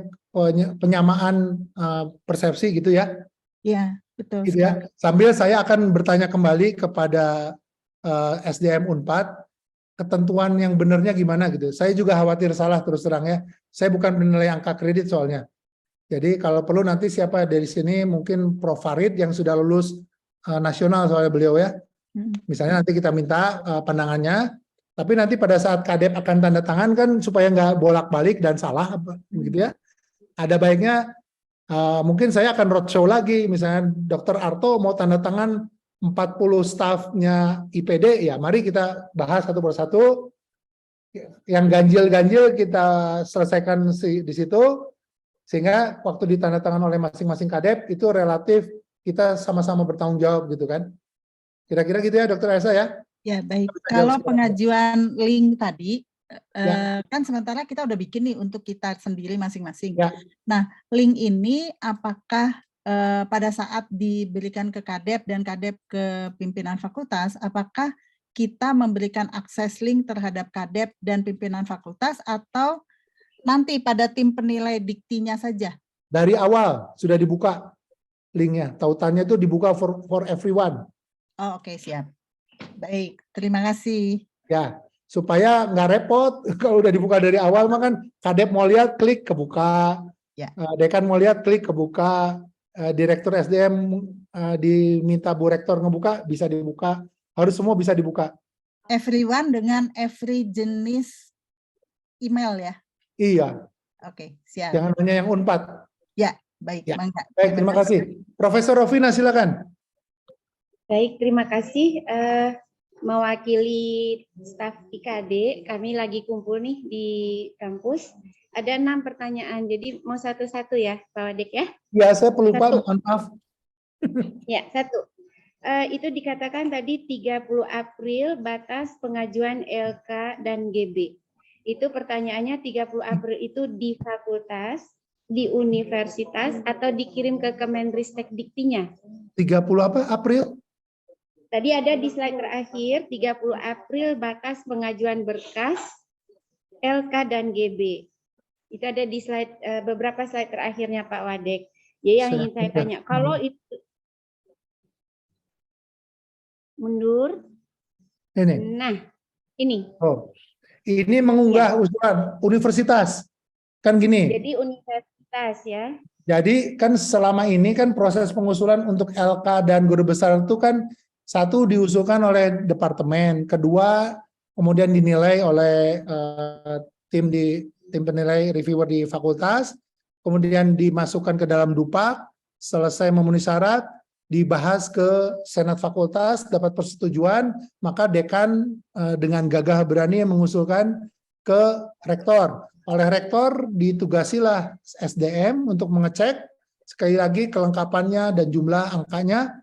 penyamaan persepsi gitu ya. Iya, betul. Gitu ya. Sambil saya akan bertanya kembali kepada SDM Unpad ketentuan yang benarnya gimana gitu. Saya juga khawatir salah terus terang ya. Saya bukan menilai angka kredit soalnya. Jadi kalau perlu nanti siapa dari sini mungkin Prof Farid yang sudah lulus nasional soalnya beliau ya. Misalnya nanti kita minta pandangannya. Tapi nanti pada saat Kadep akan tanda tangan kan supaya nggak bolak-balik dan salah begitu ya. Ada baiknya mungkin saya akan roadshow lagi. Misalnya Dr. Arto mau tanda tangan 40 stafnya IPD ya. Mari kita bahas satu persatu. Yang ganjil-ganjil kita selesaikan di situ. Sehingga waktu ditandatangan oleh masing-masing Kadep itu relatif kita sama-sama bertanggung jawab gitu kan. Kira-kira gitu ya Dr. Esa ya. Ya baik, kalau pengajuan link tadi, kan sementara kita udah bikin nih untuk kita sendiri masing-masing. Ya. Nah, link ini apakah pada saat diberikan ke Kadep dan Kadep ke pimpinan fakultas, apakah kita memberikan akses link terhadap Kadep dan pimpinan fakultas atau nanti pada tim penilai diktinya saja? Dari awal sudah dibuka linknya, tautannya itu dibuka for everyone. Oh, oke, siap. Baik, terima kasih. Ya, supaya nggak repot kalau udah dibuka dari awal mah kan Kadep mau lihat klik kebuka, Ya. Dekan mau lihat klik kebuka, Direktur SDM diminta Bu Rektor ngebuka bisa dibuka, harus semua bisa dibuka. Everyone dengan every jenis email ya? Iya. Oke, siap. Jangan hanya yang Unpad. Ya, baik. Ya. Mangga. Baik, terima kasih. Profesor Rovina silakan. Baik, terima kasih. Mewakili staf IKD, kami lagi kumpul nih di kampus. Ada 6 pertanyaan, jadi mau satu-satu ya, Pak Wadek ya? Ya, saya pelupa, mohon maaf. Ya, 1. Itu dikatakan tadi 30 April batas pengajuan LK dan GB. Itu pertanyaannya 30 April itu di fakultas, di universitas, atau dikirim ke Kemenristek Diktinya? 30 apa? April? Tadi ada di slide terakhir, 30 April batas pengajuan berkas, LK dan GB. Itu ada di slide beberapa slide terakhirnya Pak Wadek. Jadi yang ingin saya tanya, kalau itu mundur, Ini. Nah, ini. Oh. Ini mengunggah usulan universitas. Kan gini. Jadi universitas ya. Jadi kan selama ini kan proses pengusulan untuk LK dan guru besar itu kan satu diusulkan oleh departemen, kedua kemudian dinilai oleh tim penilai reviewer di fakultas, kemudian dimasukkan ke dalam dupak, selesai memenuhi syarat, dibahas ke senat fakultas, dapat persetujuan, maka dekan dengan gagah berani mengusulkan ke rektor. Oleh rektor ditugasilah SDM untuk mengecek sekali lagi kelengkapannya dan jumlah angkanya,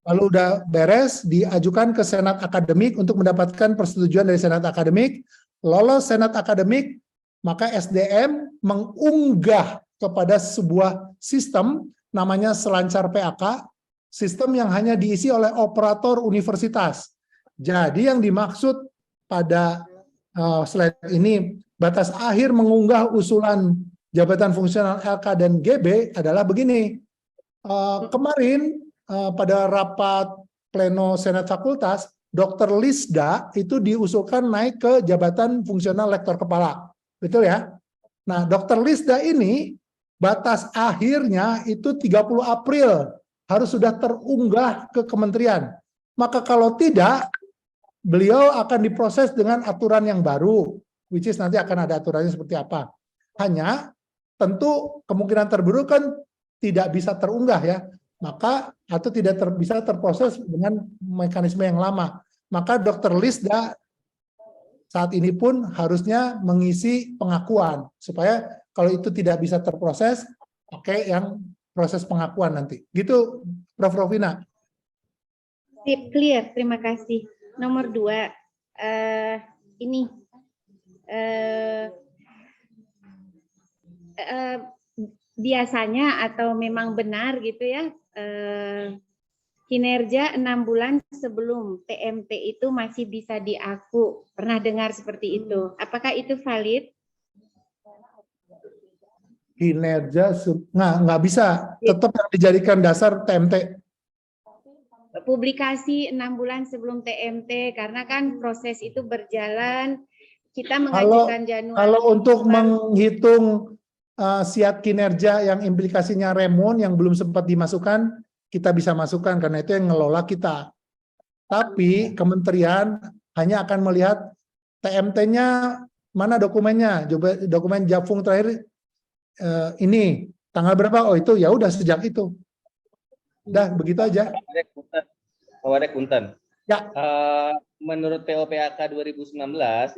lalu udah beres diajukan ke senat akademik untuk mendapatkan persetujuan dari senat akademik. Lolos senat akademik, maka SDM mengunggah kepada sebuah sistem namanya Selancar PAK, sistem yang hanya diisi oleh operator universitas. Jadi yang dimaksud pada slide ini, batas akhir mengunggah usulan jabatan fungsional LK dan GB adalah begini. Kemarin pada rapat pleno Senat Fakultas, Dr. Lisda itu diusulkan naik ke jabatan fungsional lektor kepala. Betul ya? Nah, Dr. Lisda ini batas akhirnya itu 30 April harus sudah terunggah ke kementerian. Maka kalau tidak, beliau akan diproses dengan aturan yang baru, which is nanti akan ada aturannya seperti apa. Hanya tentu kemungkinan terburuk kan tidak bisa terunggah ya, maka atau tidak bisa terproses dengan mekanisme yang lama. Maka Dr. Lisda saat ini pun harusnya mengisi pengakuan supaya kalau itu tidak bisa terproses, oke, yang proses pengakuan nanti. Gitu, Prof. Rovina. Sip, clear. Terima kasih. Nomor 2, ini biasanya atau memang benar gitu ya, kinerja 6 bulan sebelum TMT itu masih bisa diaku. Pernah dengar seperti itu? Apakah itu valid? Kinerja nggak bisa, tetap yang dijadikan dasar TMT. Publikasi 6 bulan sebelum TMT, karena kan proses itu berjalan. Kita mengajukan Januari. Kalau untuk menghitung siat kinerja yang implikasinya remon yang belum sempat dimasukkan, kita bisa masukkan karena itu yang ngelola kita. Tapi kementerian hanya akan melihat TMT-nya mana dokumennya, coba dokumen Japfung terakhir ini tanggal berapa? Oh itu ya udah sejak itu. Udah begitu aja. Pak Wadek, punten. Ya. Menurut POPAK 2019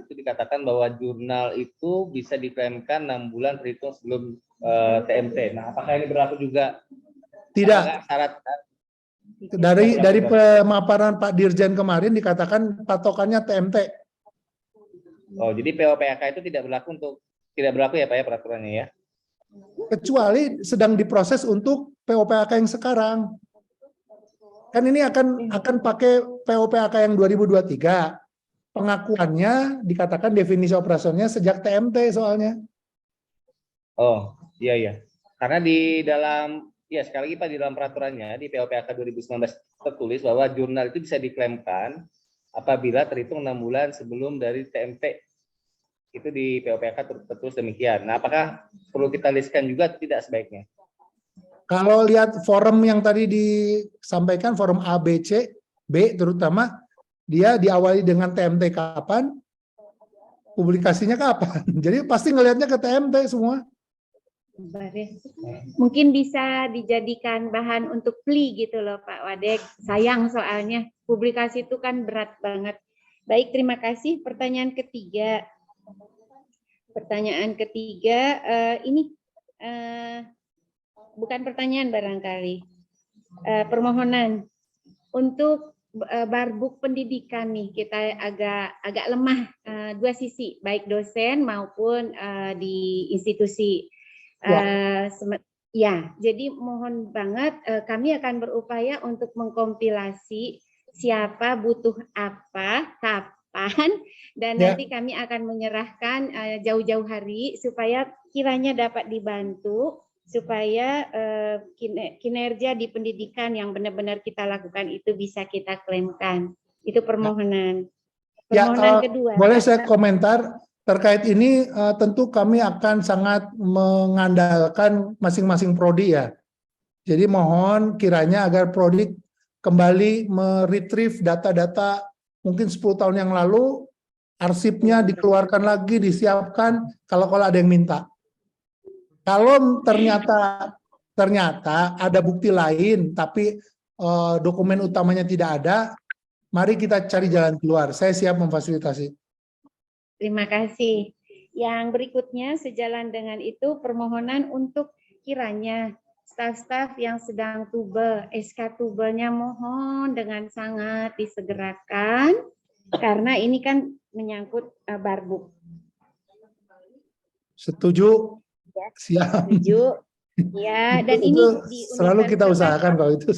itu dikatakan bahwa jurnal itu bisa diklaimkan 6 bulan terhitung sebelum TMT. Nah, apakah ini berlaku juga? Tidak. Syarat Dari pemaparan Pak Dirjen kemarin dikatakan patokannya TMT. Oh, jadi POPAK itu tidak berlaku ya Pak ya peraturannya ya? Kecuali sedang diproses untuk POPAK yang sekarang. Kan ini akan pakai POPAK yang 2023. Pengakuannya dikatakan definisi operasionalnya sejak TMT soalnya. Oh, iya. Karena di dalam, ya sekali lagi Pak, di dalam peraturannya di POPAK 2019 tertulis bahwa jurnal itu bisa diklaimkan apabila terhitung 6 bulan sebelum dari TMT. Itu di POPAK tertulis demikian. Nah, apakah perlu kita listkan juga atau tidak sebaiknya? Kalau lihat forum yang tadi disampaikan, forum A, B, C, B terutama, dia diawali dengan TMT kapan, publikasinya kapan. Jadi pasti ngelihatnya ke TMT semua. Mungkin bisa dijadikan bahan untuk plea gitu loh Pak Wadek. Sayang soalnya publikasi itu kan berat banget. Baik, terima kasih. Pertanyaan ketiga. Ini bukan pertanyaan barangkali, permohonan untuk barbuk pendidikan nih, kita agak lemah dua sisi, baik dosen maupun di institusi. Ya, jadi mohon banget kami akan berupaya untuk mengkompilasi siapa butuh apa, kapan, dan nanti kami akan menyerahkan jauh-jauh hari supaya kiranya dapat dibantu supaya kinerja di pendidikan yang benar-benar kita lakukan itu bisa kita klaimkan. Itu permohonan. Ya, Permohonan kedua. boleh saya komentar terkait ini. Tentu kami akan sangat mengandalkan masing-masing prodi ya. Jadi mohon kiranya agar prodi kembali meretrieve data-data mungkin 10 tahun yang lalu, arsipnya dikeluarkan lagi, disiapkan kalau ada yang minta. Kalau ternyata ada bukti lain tapi dokumen utamanya tidak ada, mari kita cari jalan keluar. Saya siap memfasilitasi. Terima kasih. Yang berikutnya sejalan dengan itu permohonan untuk kiranya staf-staf yang sedang tubel, SK tubelnya mohon dengan sangat disegerakan karena ini kan menyangkut barbuk. Setuju? Siap. Setuju? Ya, dan Itu ini di selalu kita universitas usahakan kalau itu.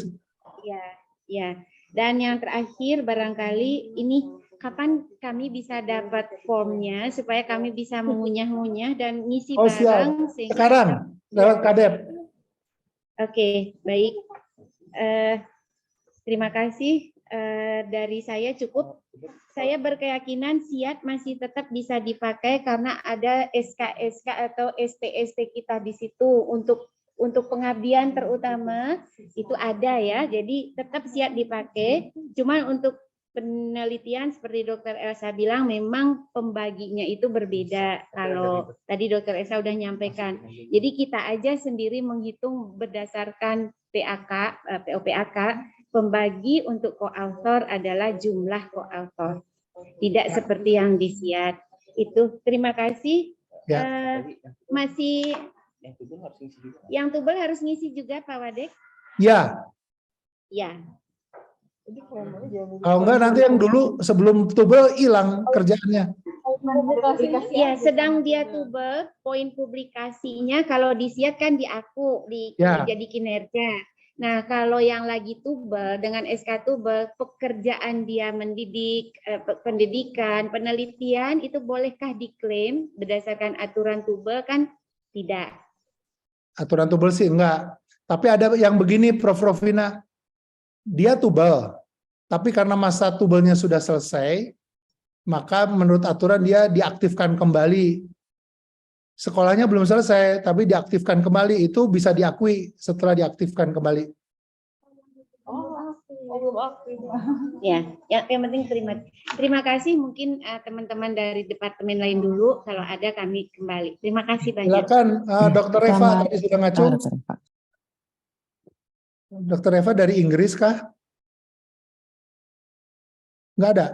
Ya, ya. Dan yang terakhir barangkali ini kapan kami bisa dapat formnya supaya kami bisa mengunyah-ngunyah dan ngisi Oh, siap. barang sehingga Sekarang lewat Kadep. Oke, baik. Terima kasih. Dari saya cukup. Saya berkeyakinan SIAT masih tetap bisa dipakai karena ada SK-SK atau ST-ST kita di situ untuk pengabdian terutama itu ada ya. Jadi tetap SIAT dipakai. Cuman untuk penelitian seperti Dr. Elsa bilang memang pembaginya itu berbeda. Kalau tadi Dr. Elsa sudah nyampaikan. Jadi kita aja sendiri menghitung berdasarkan POPAK, pembagi untuk koautor adalah jumlah koautor. Tidak seperti yang di SIAT. Itu terima kasih. Ya. Masih yang tubel harus ngisi juga Pak Wadek? Ya. Ya. Kalau enggak nanti yang dulu sebelum tubel hilang kerjaannya. Ya, sedang dia tubel, poin publikasinya kalau di SIAT kan jadi kinerja. Nah, kalau yang lagi tubel dengan SK tubel, pekerjaan dia mendidik, pendidikan, penelitian itu bolehkah diklaim berdasarkan aturan tubel kan tidak. Aturan tubel sih enggak. Tapi ada yang begini Prof. Rofina, dia tubel, tapi karena masa tubelnya sudah selesai, maka menurut aturan dia diaktifkan kembali. Sekolahnya belum selesai, tapi diaktifkan kembali, itu bisa diakui setelah diaktifkan kembali. Ya, yang penting terima kasih. Mungkin teman-teman dari departemen lain dulu, kalau ada kami kembali. Terima kasih banyak. Silakan Dr. Eva tadi sudah ngacung. Dr. Eva dari Inggris kah? Nggak ada.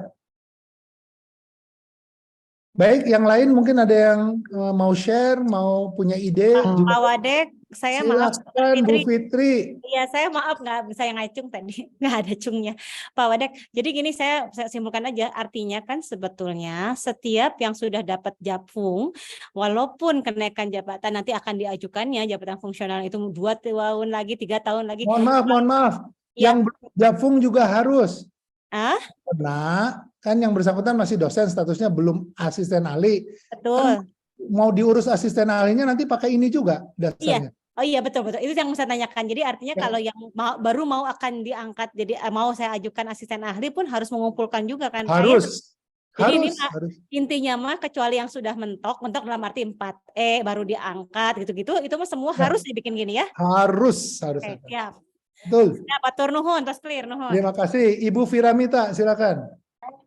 Baik, yang lain mungkin ada yang mau share, mau punya ide. Pak Wadek, saya maaf. Silakan Bu Fitri. Iya, saya maaf nggak bisa yang ngacung tadi, nggak ada cungnya. Pak Wadek, jadi gini saya simpulkan aja, artinya kan sebetulnya setiap yang sudah dapat Japfung, walaupun kenaikan jabatan nanti akan diajukannya, jabatan fungsional itu 2 tahun lagi, 3 tahun lagi. Mohon maaf. Ya. Yang Japfung juga harus. Karena kan yang bersangkutan masih dosen, statusnya belum asisten ahli. Betul. Kan mau diurus asisten ahlinya nanti pakai ini juga dasarnya. Iya. Oh iya betul. Itu yang saya tanyakan. Jadi artinya kalau yang baru mau akan diangkat, jadi mau saya ajukan asisten ahli pun harus mengumpulkan juga kan? Harus. Jadi harus. Intinya mah kecuali yang sudah mentok dalam arti 4E baru diangkat gitu-gitu, itu mah semua harus dibikin gini ya? Harus. Oke, siap. Betul. Ya, Pak Tur nuhun, tos clear nuhun. Terima kasih. Ibu Firamita, silakan.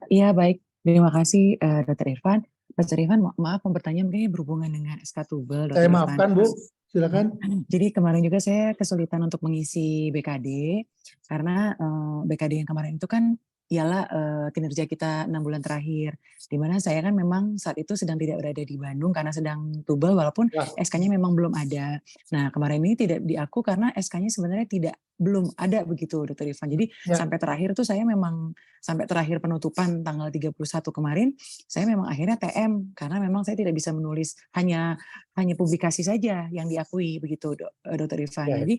Iya, baik. Terima kasih Dr. Irfan. Dr. Irfan, maaf mau bertanya mungkin berhubungan dengan SK Tubel. Saya maafkan, Bu. Silakan. Jadi kemarin juga saya kesulitan untuk mengisi BKD karena BKD yang kemarin itu kan ialah kinerja kita 6 bulan terakhir, di mana saya kan memang saat itu sedang tidak berada di Bandung karena sedang tubel walaupun SK-nya memang belum ada. Nah kemarin ini tidak diaku karena SK-nya sebenarnya belum ada begitu Dr. Irfan. Jadi sampai terakhir tuh saya memang sampai terakhir penutupan tanggal 31 kemarin saya memang akhirnya TM karena memang saya tidak bisa menulis hanya publikasi saja yang diakui begitu Dr. Irfan. Jadi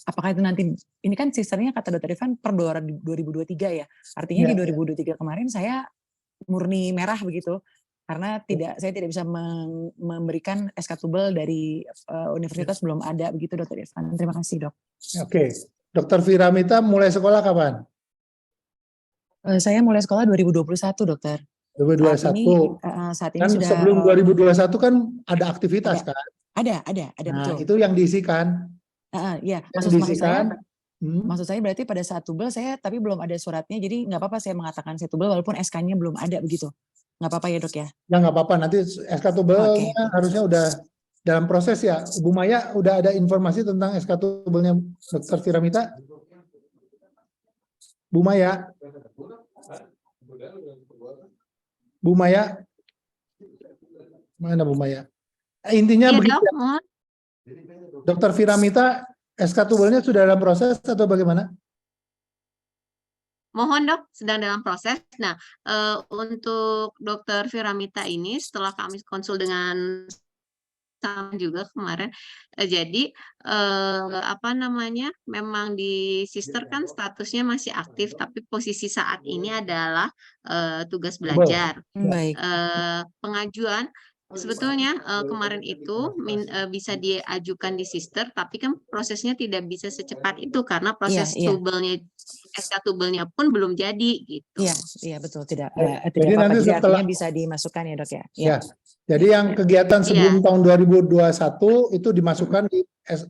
apakah itu nanti ini kan sistemnya kata Dr. Irfan per 2023 ya. Artinya di 2023 kemarin saya murni merah begitu. Karena saya tidak bisa memberikan SK Tubel dari universitas belum ada begitu Dr. Irfan. Terima kasih, Dok. Oke. Dr. Firamita mulai sekolah kapan? Saya mulai sekolah 2021, dokter. 2021. Saat ini Kan sudah sebelum 2021 kan ada aktivitas ada. kan? Ada Nah, betul. itu yang diisikan. Ya, Yang maksud diisikan. saya berarti pada saat tubel saya tapi belum ada suratnya, jadi nggak apa-apa saya mengatakan saya tubel walaupun SK-nya belum ada begitu. Nggak apa-apa ya, Dok ya? Ya nggak apa-apa, nanti SK tubelnya harusnya udah dalam proses ya. Bu Maya udah ada informasi tentang SK tubelnya Dr. Firamita? Bu Maya? Bu Maya? Mana Bu Maya? Intinya Iya, begitu Dok. ya. Dr. Firamita, SK tubelnya sudah dalam proses atau bagaimana? Mohon Dok, sedang dalam proses. Nah, untuk Dokter Firamita ini setelah kami konsul dengan sama juga kemarin, jadi apa namanya, memang di sister kan statusnya masih aktif, tapi posisi saat ini adalah tugas belajar. Baik. Pengajuan sebetulnya kemarin itu bisa diajukan di sister, tapi kan prosesnya tidak bisa secepat itu karena proses tubelnya SK tubelnya pun belum jadi gitu. Iya betul, tidak Jadi apa-apa. nanti Jadi setelah artinya bisa dimasukkan ya, Dok ya. Ya. Jadi yang kegiatan sebelum tahun 2021 itu dimasukkan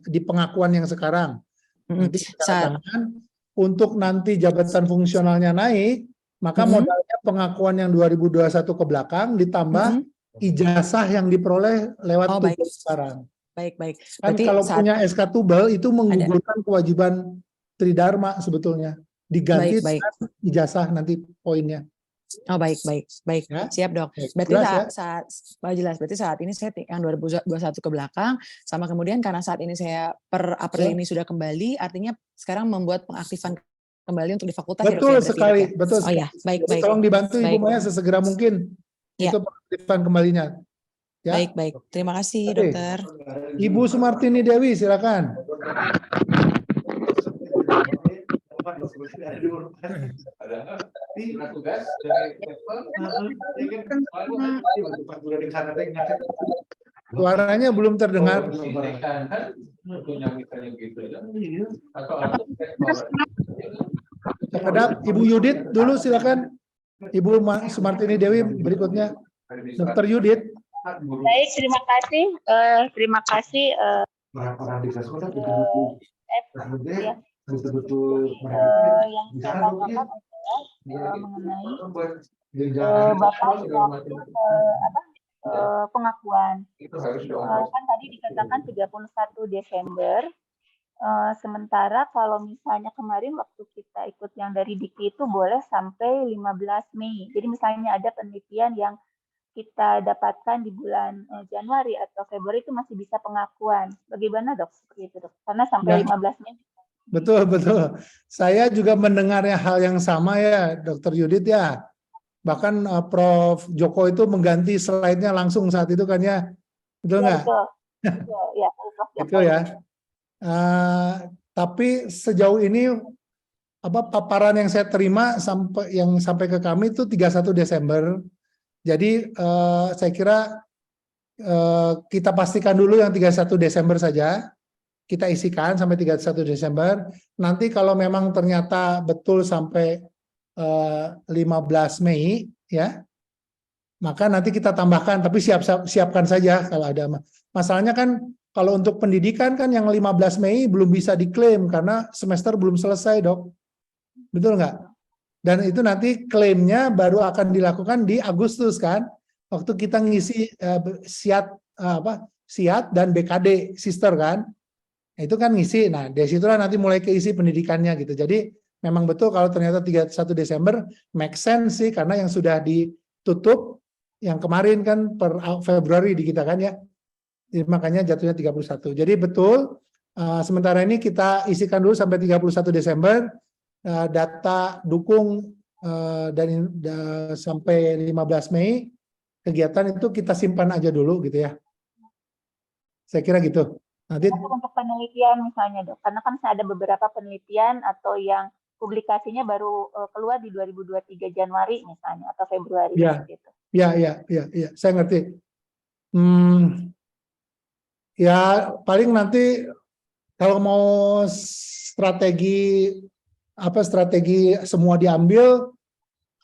di pengakuan yang sekarang. Nanti tangan untuk nanti jabatan fungsionalnya naik, maka modalnya pengakuan yang 2021 ke belakang ditambah ijazah yang diperoleh lewat tubel sekarang. Baik. Kan kalau punya SK tubel itu menggugurkan kewajiban Tridharma sebetulnya. Diganti dengan ijazah nanti poinnya. Oh baik. Ya? Siap, Dok. Berarti jelas. Berarti saat ini saya yang 2021 ke belakang, sama kemudian karena saat ini saya per April ini sudah kembali, artinya sekarang membuat pengaktifan kembali untuk di fakultas. Betul sekali, betul. Oh ya, baik. Tolong dibantu Ibu Maya sesegera mungkin. Itu pengaktifan kembalinya. Ya? Baik. Terima kasih, Dokter. Ibu Sumartini Dewi, silakan. Suaranya belum terdengar. Terhadap Ibu Yudit dulu silakan. Ibu Sumartini Dewi berikutnya. Dr. Yudit. Baik, terima kasih. Terima kasih. Yang saya tanyakan adalah mengenai batas waktu pengakuan. Kan tadi dikatakan 31 Desember. Sementara kalau misalnya kemarin waktu kita ikut yang dari Dikti itu boleh sampai 15 Mei. Jadi misalnya ada penelitian yang kita dapatkan di bulan Januari atau Februari itu masih bisa pengakuan. Bagaimana, Dok? Seperti itu, Dok. Karena sampai 15 Mei. Betul. Saya juga mendengarnya hal yang sama ya, Dr. Yudit ya. Bahkan Prof. Joko itu mengganti slide-nya langsung saat itu kan ya. Betul nggak? Betul. Ya, Prof. Joko. Itu ya. Tapi sejauh ini paparan yang saya terima sampai ke kami itu 31 Desember. Jadi saya kira kita pastikan dulu yang 31 Desember saja. Kita isikan sampai 31 Desember. Nanti kalau memang ternyata betul sampai 15 Mei ya, maka nanti kita tambahkan. Tapi siapkan saja kalau ada. Masalahnya kan kalau untuk pendidikan kan yang 15 Mei belum bisa diklaim karena semester belum selesai, Dok. Betul nggak? Dan itu nanti klaimnya baru akan dilakukan di Agustus kan, waktu kita ngisi SIAT dan BKD sister kan, itu kan ngisi. Nah dari situlah nanti mulai keisi pendidikannya gitu. Jadi memang betul kalau ternyata 31 Desember make sense sih, karena yang sudah ditutup yang kemarin kan per Februari di kita kan ya, jadi, makanya jatuhnya 31. Jadi betul sementara ini kita isikan dulu sampai 31 Desember. Data dukung dan sampai 15 Mei kegiatan itu kita simpan aja dulu gitu ya. Saya kira gitu. Nanti untuk penelitian misalnya, Dok, karena kan ada beberapa penelitian atau yang publikasinya baru keluar di 2023 Januari misalnya atau Februari gitu. Ya, saya ngerti. Ya paling nanti kalau mau strategi semua diambil,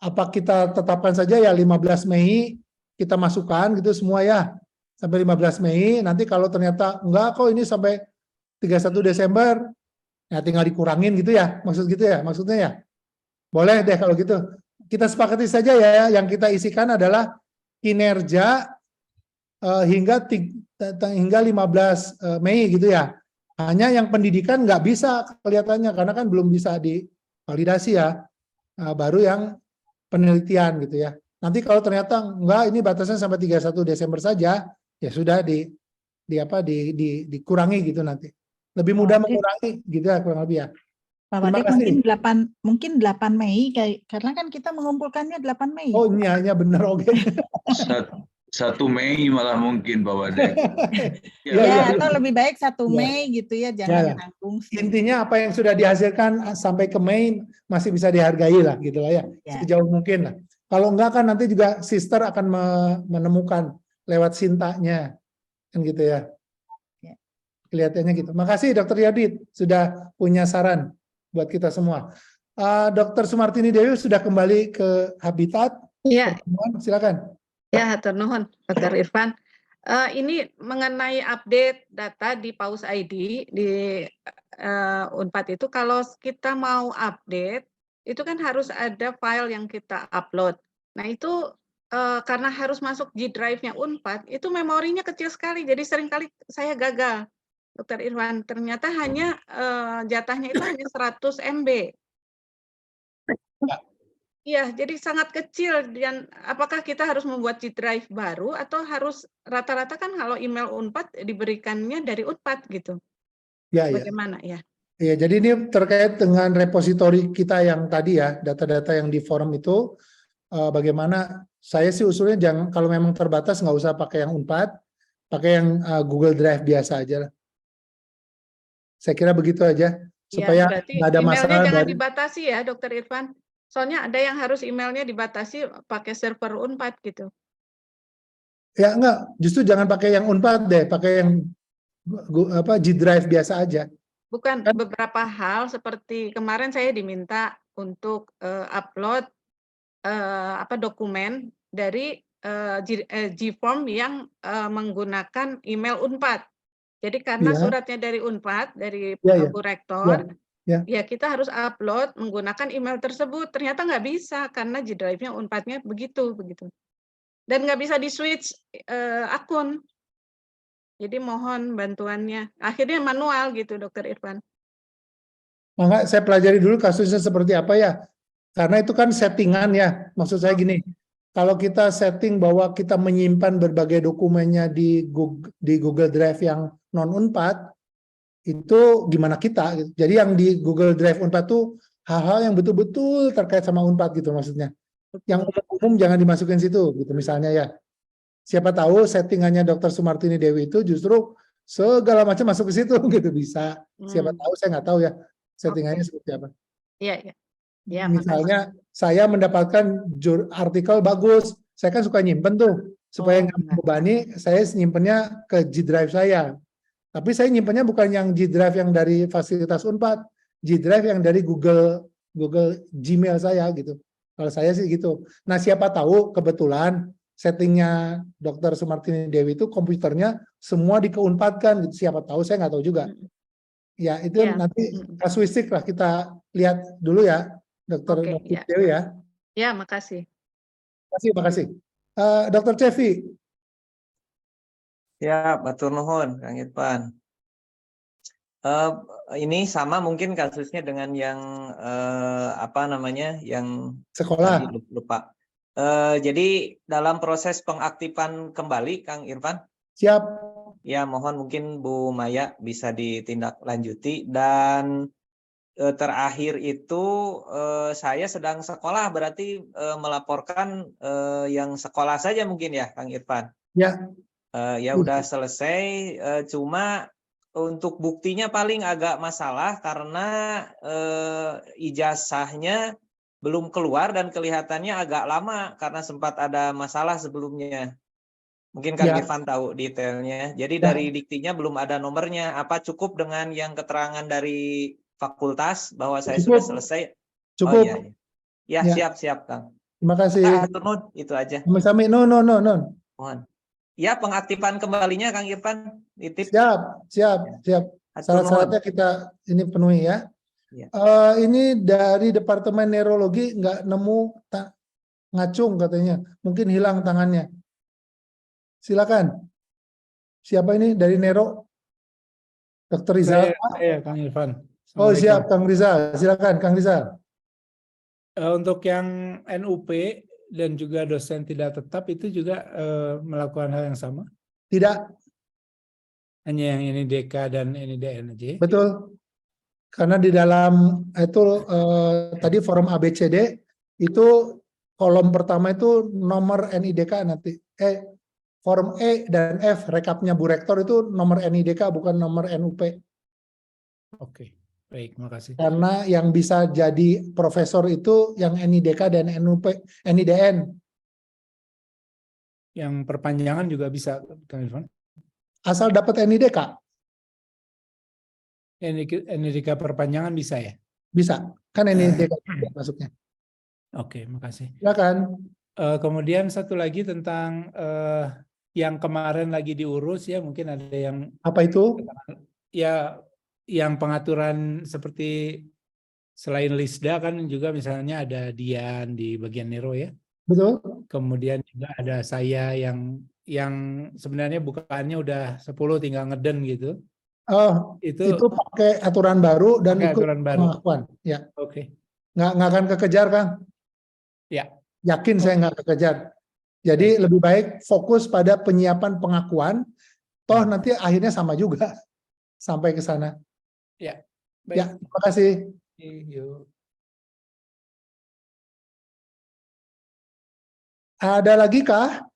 apa kita tetapkan saja ya 15 Mei kita masukkan gitu semua ya. Sampai 15 Mei, nanti kalau ternyata enggak kok ini sampai 31 Desember, ya tinggal dikurangin gitu ya, maksudnya ya. Boleh deh kalau gitu. Kita sepakati saja ya, yang kita isikan adalah kinerja hingga 15 Mei gitu ya. Hanya yang pendidikan nggak bisa kelihatannya karena kan belum bisa divalidasi ya. Baru yang penelitian gitu ya. Nanti kalau ternyata enggak ini batasnya sampai 31 Desember saja, ya sudah dikurangi gitu nanti. Lebih mudah mengurangi gitu ya kurang lebih ya. Pak Terima Wadek kasih. mungkin 8 Mei karena kan kita mengumpulkannya 8 Mei. Oh ini hanya benar oke. 1 Mei malah mungkin Pak Wadek. Ya, atau lebih baik 1 Ya. Mei gitu ya, jangan nanggung sih. Intinya apa yang sudah dihasilkan sampai ke Mei masih bisa dihargai lah gitu lah ya. Sejauh mungkin lah. Kalau enggak kan nanti juga sister akan menemukan lewat Sintanya kan gitu ya. Kelihatannya gitu. Makasih Dr. Yadit sudah punya saran buat kita semua. Dr. Sumartini Dewi sudah kembali ke habitat. Iya. Silakan. Ya, hatur nuhun, Dr. Irfan. Ini mengenai update data di PAUS ID di Unpad itu, kalau kita mau update, itu kan harus ada file yang kita upload. Nah itu karena harus masuk G Drive-nya Unpad, itu memorinya kecil sekali, jadi seringkali saya gagal, Dr. Irfan. Ternyata hanya jatahnya itu hanya 100 MB. Iya, jadi sangat kecil. Dan apakah kita harus membuat G Drive baru atau harus rata-rata kan kalau email Unpad diberikannya dari Unpad gitu? Ya, bagaimana ya? Iya, jadi ini terkait dengan repositori kita yang tadi ya, data-data yang di forum itu, bagaimana saya sih usulnya jangan, kalau memang terbatas nggak usah pakai yang Unpad, pakai yang Google Drive biasa aja lah. Saya kira begitu aja, supaya nggak ada masalah. Emailnya jangan dibatasi ya, Dr. Irfan. Soalnya ada yang harus emailnya dibatasi pakai server Unpad gitu. Ya enggak, justru jangan pakai yang Unpad deh, pakai yang G Drive biasa aja. Bukan, beberapa hal seperti kemarin saya diminta untuk upload dokumen dari G-Form yang menggunakan email Unpad. Jadi karena suratnya dari Unpad, dari Bu Rektor, ya kita harus upload menggunakan email tersebut. Ternyata nggak bisa karena G Drive-nya Unpad-nya begitu. Dan nggak bisa di-switch akun. Jadi mohon bantuannya. Akhirnya manual gitu, Dr. Irfan. Maka saya pelajari dulu kasusnya seperti apa ya. Karena itu kan settingan ya. Maksud saya gini, kalau kita setting bahwa kita menyimpan berbagai dokumennya di Google Drive yang non-Unpad, itu gimana kita? Jadi yang di Google Drive Unpad itu hal-hal yang betul-betul terkait sama Unpad gitu maksudnya. Yang umum jangan dimasukin situ gitu misalnya ya. Siapa tahu settingannya Dr. Sumartini Dewi itu justru segala macam masuk ke situ gitu bisa. Siapa tahu, saya nggak tahu ya settingannya seperti apa. Iya. Misalnya saya mendapatkan artikel bagus, saya kan suka nyimpen tuh supaya nggak membebani, saya nyimpennya ke G Drive saya. Tapi saya nyimpennya bukan yang G Drive yang dari fasilitas Unpad, G Drive yang dari Google Gmail saya gitu. Kalau saya sih gitu. Nah siapa tahu kebetulan settingnya Dr. Sumartini Dewi itu komputernya semua dikeunpadkan gitu. Siapa tahu, saya nggak tahu juga. Ya itu nanti kasuistik lah kita lihat dulu ya, Dr. Dewi ya. Ya, makasih. Makasih. Dr. Cevi. Ya, batur nuhun, Kang Irfan. Ini sama mungkin kasusnya dengan yang yang sekolah. Lupa. Jadi dalam proses pengaktifan kembali, Kang Irfan. Siap. Ya, mohon mungkin Bu Maya bisa ditindaklanjuti. Dan terakhir itu saya sedang sekolah, berarti melaporkan yang sekolah saja mungkin ya, Kang Irfan. Ya. Ya udah selesai, cuma untuk buktinya paling agak masalah karena ijazahnya belum keluar dan kelihatannya agak lama karena sempat ada masalah sebelumnya. Mungkin Kang Irfan tahu detailnya. Jadi dari diktinya belum ada nomornya. Apa cukup dengan yang keterangan dari fakultas bahwa saya sudah selesai? Cukup. Oh, iya. Ya, siap Kang. Terima kasih. Hatur nuhun, itu aja. Sami-sami. No. Mohon. Ya, pengaktifan kembalinya Kang Irfan, titip. Siap. Syarat-syaratnya kita ini penuhi ya. Ya. Ini dari Departemen Neurologi nggak nemu ngacung katanya. Mungkin hilang tangannya. Silakan. Siapa ini dari Nero? Dr. Rizal. Saya Kang Irfan. Oh siap, Kang Rizal. Silakan, Kang Rizal. Untuk yang NUP dan juga dosen tidak tetap itu juga melakukan hal yang sama? Tidak. Hanya yang NIDK dan NIDN aja? Betul. Karena di dalam itu tadi forum ABCD itu kolom pertama itu nomor NIDK nanti. Forum E dan F rekapnya Bu Rektor itu nomor NIDK bukan nomor NUP. Oke, baik, makasih. Karena yang bisa jadi profesor itu yang NIDK dan NUP, NIDN. Yang perpanjangan juga bisa, Kang Irfan? Asal dapat NIDK. NIDK perpanjangan bisa ya? Bisa, kan NIDK masuknya. Oke, makasih. Silakan. Kemudian satu lagi tentang yang kemarin lagi diurus ya, mungkin ada yang apa itu? Ya, yang pengaturan seperti selain Lisda kan juga misalnya ada Dian di bagian Nero ya. Betul. Kemudian juga ada saya yang sebenarnya bukaannya udah 10 tinggal ngeden gitu. Oh, itu pakai aturan baru dan ikut aturan baru. pengakuan. Ya. Oke. Nggak akan kekejar, Kang. Ya. Yakin saya nggak kekejar. Jadi lebih baik fokus pada penyiapan pengakuan. Toh nanti akhirnya sama juga sampai ke sana. Ya. Baik. Ya, terima kasih. Yuk. Ada lagi kah?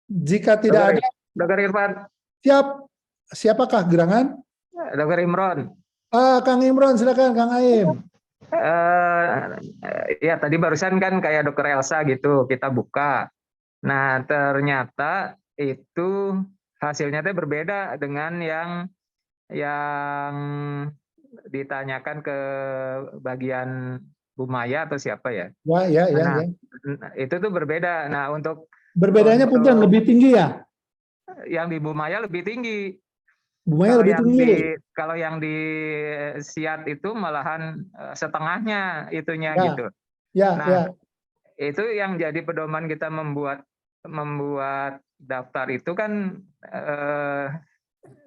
Jika tidak ada, Dr. Irfan. Siap. Siapakah gerangan? Dr. Imron. Kang Imron, silakan Kang Aim. Ya tadi barusan kan kayak Dr. Elsa gitu kita buka. Nah ternyata itu hasilnya tuh berbeda dengan yang ditanyakan ke bagian Bu Maya atau siapa ya? Ya. Itu tuh berbeda. Nah untuk berbedanya punten lebih tinggi ya? Yang di Bu Maya lebih tinggi. Bu Maya lebih tinggi. Kalau yang di SIAT itu malahan setengahnya itunya ya. gitu. Ya. Itu yang jadi pedoman kita membuat daftar itu kan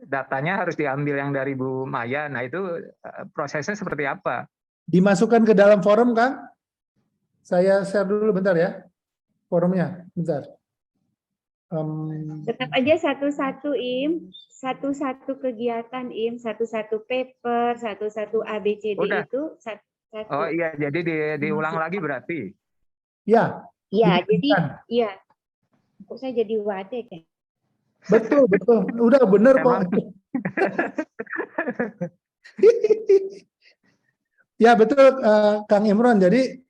datanya harus diambil yang dari Bu Maya. Nah itu prosesnya seperti apa? Dimasukkan ke dalam forum, Kang? Saya share dulu bentar ya. Forumnya, bentar. Tetap aja satu-satu Im, satu-satu kegiatan Im, satu-satu paper, satu-satu ABCD Udah. itu satu. Oh iya, jadi diulang lagi berarti? Ya. Iya, jadi iya. Kok saya jadi wade kan? Betul. Udah bener kok. Ya betul, Kang Imron. Jadi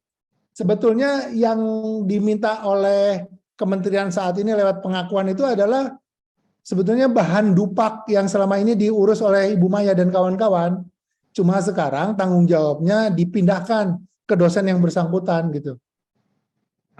sebetulnya yang diminta oleh Kementerian saat ini lewat pengakuan itu adalah sebetulnya bahan dupak yang selama ini diurus oleh Ibu Maya dan kawan-kawan. Cuma sekarang tanggung jawabnya dipindahkan ke dosen yang bersangkutan gitu.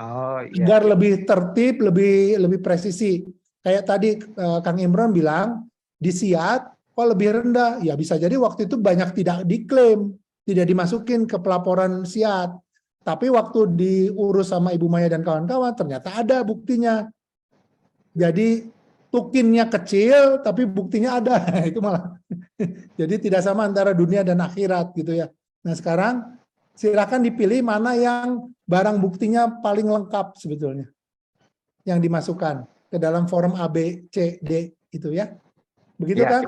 Oh, iya. Agar lebih tertib, lebih presisi. Kayak tadi Kang Imron bilang di SIAT kok lebih rendah. Ya bisa jadi waktu itu banyak tidak diklaim, tidak dimasukin ke pelaporan SIAT. Tapi waktu diurus sama Ibu Maya dan kawan-kawan ternyata ada buktinya. Jadi tukinnya kecil tapi buktinya ada. Itu malah. Jadi tidak sama antara dunia dan akhirat gitu ya. Nah sekarang silakan dipilih mana yang barang buktinya paling lengkap sebetulnya. Yang dimasukkan ke dalam forum A, B, C, D itu ya. Begitu kan?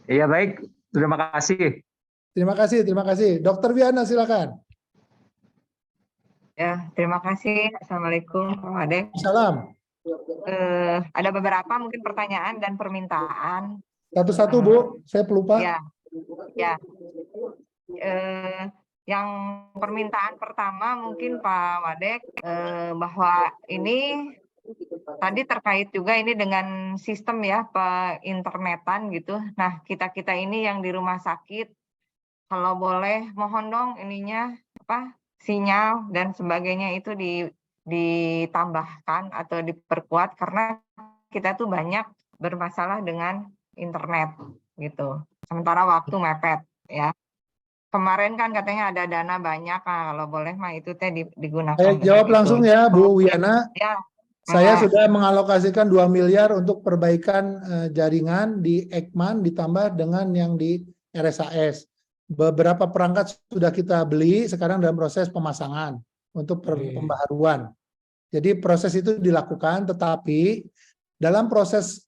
Iya baik. Terima kasih. Terima kasih. Dokter Wiana silakan. Ya, terima kasih. Assalamualaikum, Pak Wade. Salam. Ada beberapa mungkin pertanyaan dan permintaan. Satu-satu Bu, saya pelupa. Ya. Yang permintaan pertama mungkin Pak Wadek bahwa ini tadi terkait juga ini dengan sistem ya internetan gitu. Nah kita ini yang di rumah sakit, kalau boleh mohon dong ininya sinyal dan sebagainya itu ditambahkan atau diperkuat karena kita tuh banyak bermasalah dengan internet gitu. Sementara waktu mepet ya. Kemarin kan katanya ada dana banyak, nah, kalau boleh mah itu teh digunakan. Saya jawab langsung ya Bu Wiana. Ya. Saya sudah mengalokasikan 2 miliar untuk perbaikan jaringan di Ekman ditambah dengan yang di RSAS. Beberapa perangkat sudah kita beli, sekarang dalam proses pemasangan untuk pembaharuan. Jadi proses itu dilakukan, tetapi dalam proses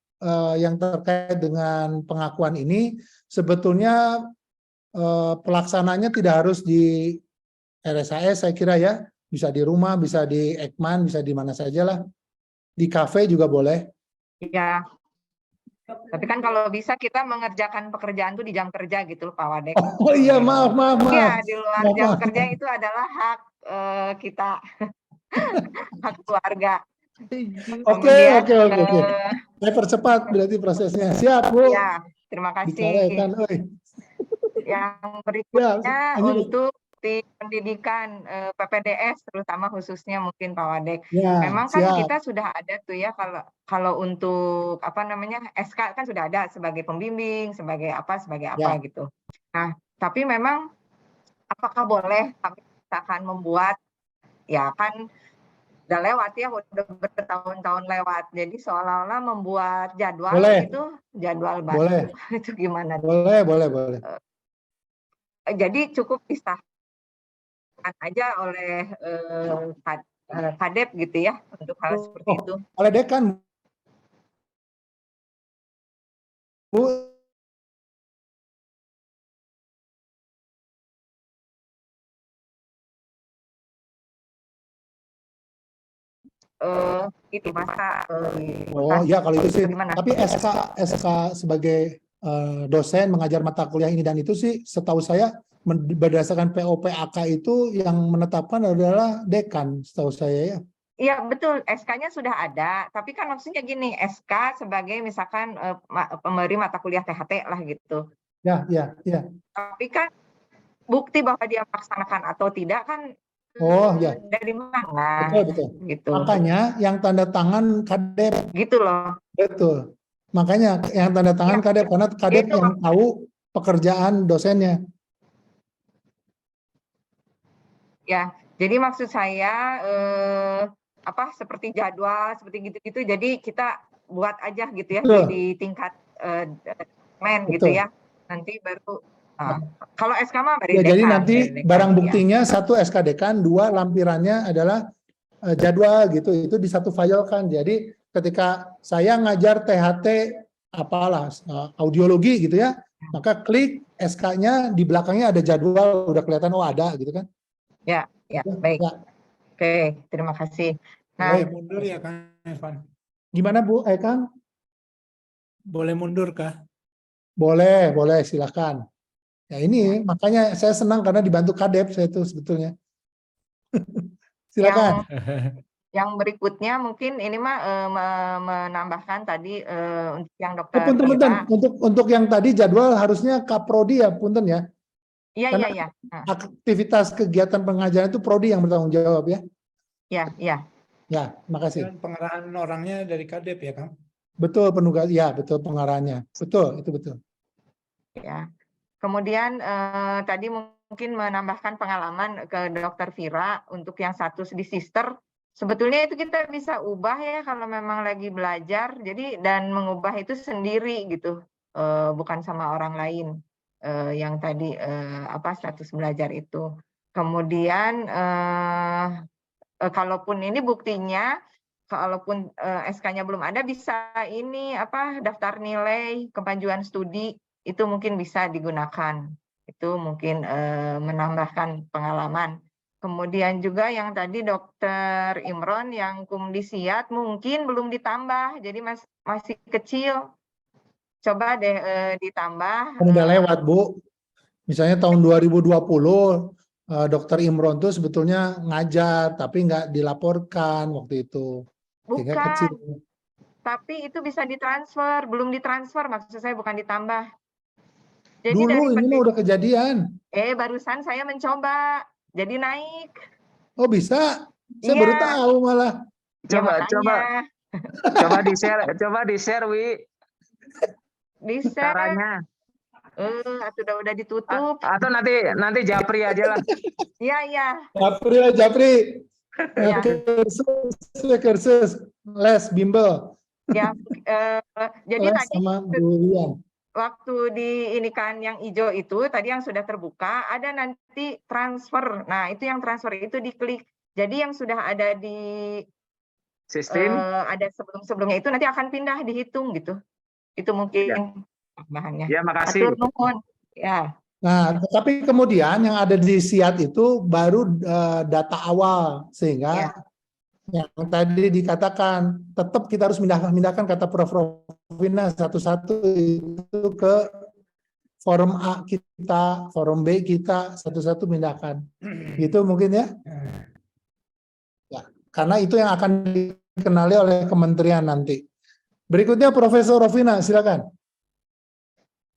yang terkait dengan pengakuan ini, sebetulnya pelaksananya tidak harus di RSAS, saya kira ya, bisa di rumah, bisa di Ekman, bisa di mana saja lah. Di kafe juga boleh. Iya. Tapi kan kalau bisa kita mengerjakan pekerjaan tuh di jam kerja gitu loh Pak Wadek. Oh iya, maaf. Iya, di luar jam kerja itu adalah hak kita, hak keluarga. Oke. Saya percepat berarti prosesnya. Siap, Bu. Ya, terima kasih. Bicara kan, Yang berikutnya untuk di pendidikan PPDS terutama khususnya mungkin Pak Wadek. Ya, memang kan siap. kita sudah ada tuh ya kalau untuk apa namanya SK kan sudah ada sebagai pembimbing, sebagai apa gitu. Nah, tapi memang apakah boleh kami akan membuat ya kan udah lewat ya, udah bertahun-tahun lewat. Jadi seolah-olah membuat jadwal itu jadwal baru. Itu gimana? Boleh. Jadi cukup disahkan aja oleh Kadep gitu ya untuk hal seperti itu. Oleh dekan, Bu. Itu masa oh ya kalau itu sih. Tapi SK sebagai dosen mengajar mata kuliah ini dan itu sih setahu saya berdasarkan POPAK itu yang menetapkan adalah dekan setahu saya ya. Iya betul, SK-nya sudah ada, tapi kan maksudnya gini, SK sebagai misalkan pemberi mata kuliah THT lah gitu. Ya. Tapi kan bukti bahwa dia melaksanakan atau tidak kan oh ya dari mana? Betul. Gitu. Makanya yang tanda tangan Kadep. Gitu loh. Betul. Makanya yang tanda tangan Kadep karena Kadep yang tahu pekerjaan dosennya. Ya, jadi maksud saya seperti jadwal seperti gitu-gitu. Jadi kita buat aja gitu ya di tingkat gitu ya. Nanti baru kalau SK mah dari dekan. Jadi nanti barang buktinya satu SK dekan, 2 lampirannya adalah jadwal gitu. Itu di satu file kan. Jadi ketika saya ngajar THT audiologi gitu ya, maka klik SK-nya di belakangnya ada jadwal, udah kelihatan ada gitu kan. Ya, baik. Oke, terima kasih. Nah, boleh mundur ya Kang Evan? Gimana Bu, Kang? Boleh mundur kah? Boleh, silakan. Ya ini makanya saya senang karena dibantu Kadep saya itu sebetulnya. Silakan. Yang berikutnya mungkin ini mah menambahkan tadi untuk yang dokter. Punten. Untuk yang tadi jadwal harusnya Kaprodi ya, punten ya. Iya. Aktivitas kegiatan pengajaran itu Prodi yang bertanggung jawab ya. Iya. Ya, makasih. Pengarahan orangnya dari Kadep ya, Kang? Betul, penugas. Ya, betul pengarahannya. Betul, itu betul. Ya. Kemudian tadi mungkin menambahkan pengalaman ke Dokter Vira untuk yang status di sister. Sebetulnya itu kita bisa ubah ya kalau memang lagi belajar. Jadi dan mengubah itu sendiri gitu, bukan sama orang lain. Yang tadi status belajar itu. Kemudian kalaupun ini buktinya, kalaupun SK-nya belum ada, bisa ini daftar nilai kemajuan studi itu mungkin bisa digunakan. Itu mungkin menambahkan pengalaman. Kemudian juga yang tadi Dokter Imron yang kumdisiat mungkin belum ditambah, jadi masih kecil. Coba deh ditambah. Udah lewat Bu. Misalnya tahun 2020 Dokter Imron tuh sebetulnya ngajar tapi nggak dilaporkan waktu itu. Bukan. Kecil. Tapi itu bisa ditransfer, belum ditransfer maksud saya, bukan ditambah. Jadi dulu ini udah kejadian. Barusan saya mencoba, jadi naik. Oh bisa? Saya baru Iya. tahu malah. Ya Coba makanya di share Wi di share. caranya. Udah ditutup. Atau nanti Japri aja lah. Iya. Japri. Ya. Kursus les bimbel. Ya, jadi Les tadi sama Bu Lian. waktu di ini kan yang hijau itu tadi yang sudah terbuka ada nanti transfer. Nah, itu yang transfer itu diklik. Jadi yang sudah ada di Sistem. ada sebelum-sebelumnya itu nanti akan pindah dihitung gitu. Itu mungkin bahannya. Ya, makasih. Atur nuhun. Ya. Nah, tapi kemudian yang ada di SIAT itu baru data awal, sehingga yang tadi dikatakan tetap kita harus mindahkan kata Prof. Rovina satu-satu itu ke forum A kita, forum B kita, satu-satu mindahkan. Gitu mungkin ya? Ya, karena itu yang akan dikenali oleh kementerian nanti. Berikutnya Profesor Rovina, silakan.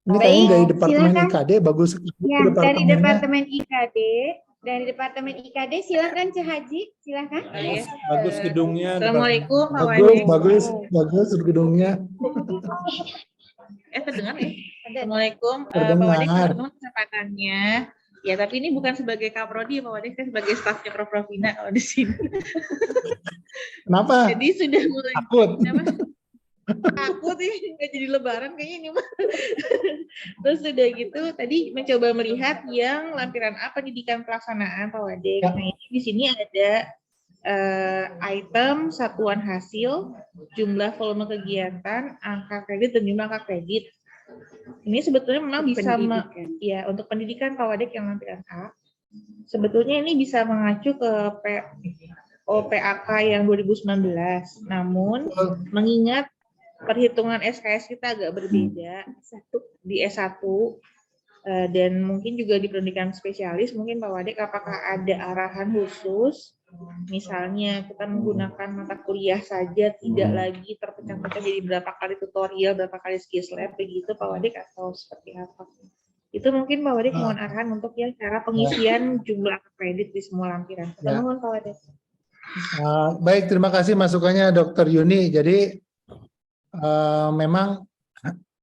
Ini kayaknya dari Departemen silakan. IKD, bagus. Ya, dari Departemen IKD, silakan Cik Haji, silakan. Bagus gedungnya. Assalamualaikum, Pak Wadek. Bagus gedungnya. Terdengar ya? Assalamualaikum, Pak Terdengar. Wadek, teman kesempatannya. Ya, tapi ini bukan sebagai Kaprodi, Pak Wadek, saya sebagai stafnya Prof. Rovina kalau di sini. Kenapa? Jadi sudah mulai. Takut. Takut sih, nggak jadi lebaran kayaknya ini mah. Terus sudah gitu, tadi mencoba melihat yang lampiran A pendidikan pelaksanaan Pak Wadek. Nah, ini di sini ada item satuan hasil, jumlah volume kegiatan, angka kredit dan jumlah angka kredit. Ini sebetulnya memang bisa ya untuk pendidikan Pak Wadek yang lampiran A. Sebetulnya ini bisa mengacu ke OPAK yang 2019. Namun mengingat perhitungan SKS kita agak berbeda di S1 dan mungkin juga di pendidikan spesialis, mungkin Pak Wadek apakah ada arahan khusus, misalnya kita menggunakan mata kuliah saja, tidak lagi terpecah-pecah jadi berapa kali tutorial, berapa kali skills lab, begitu Pak Wadek, atau seperti apa? Itu mungkin Pak Wadek mohon arahan untuk ya cara pengisian jumlah kredit di semua lampiran. Mohon Pak Wadek. Baik, terima kasih masukannya Dr. Yuni. Jadi memang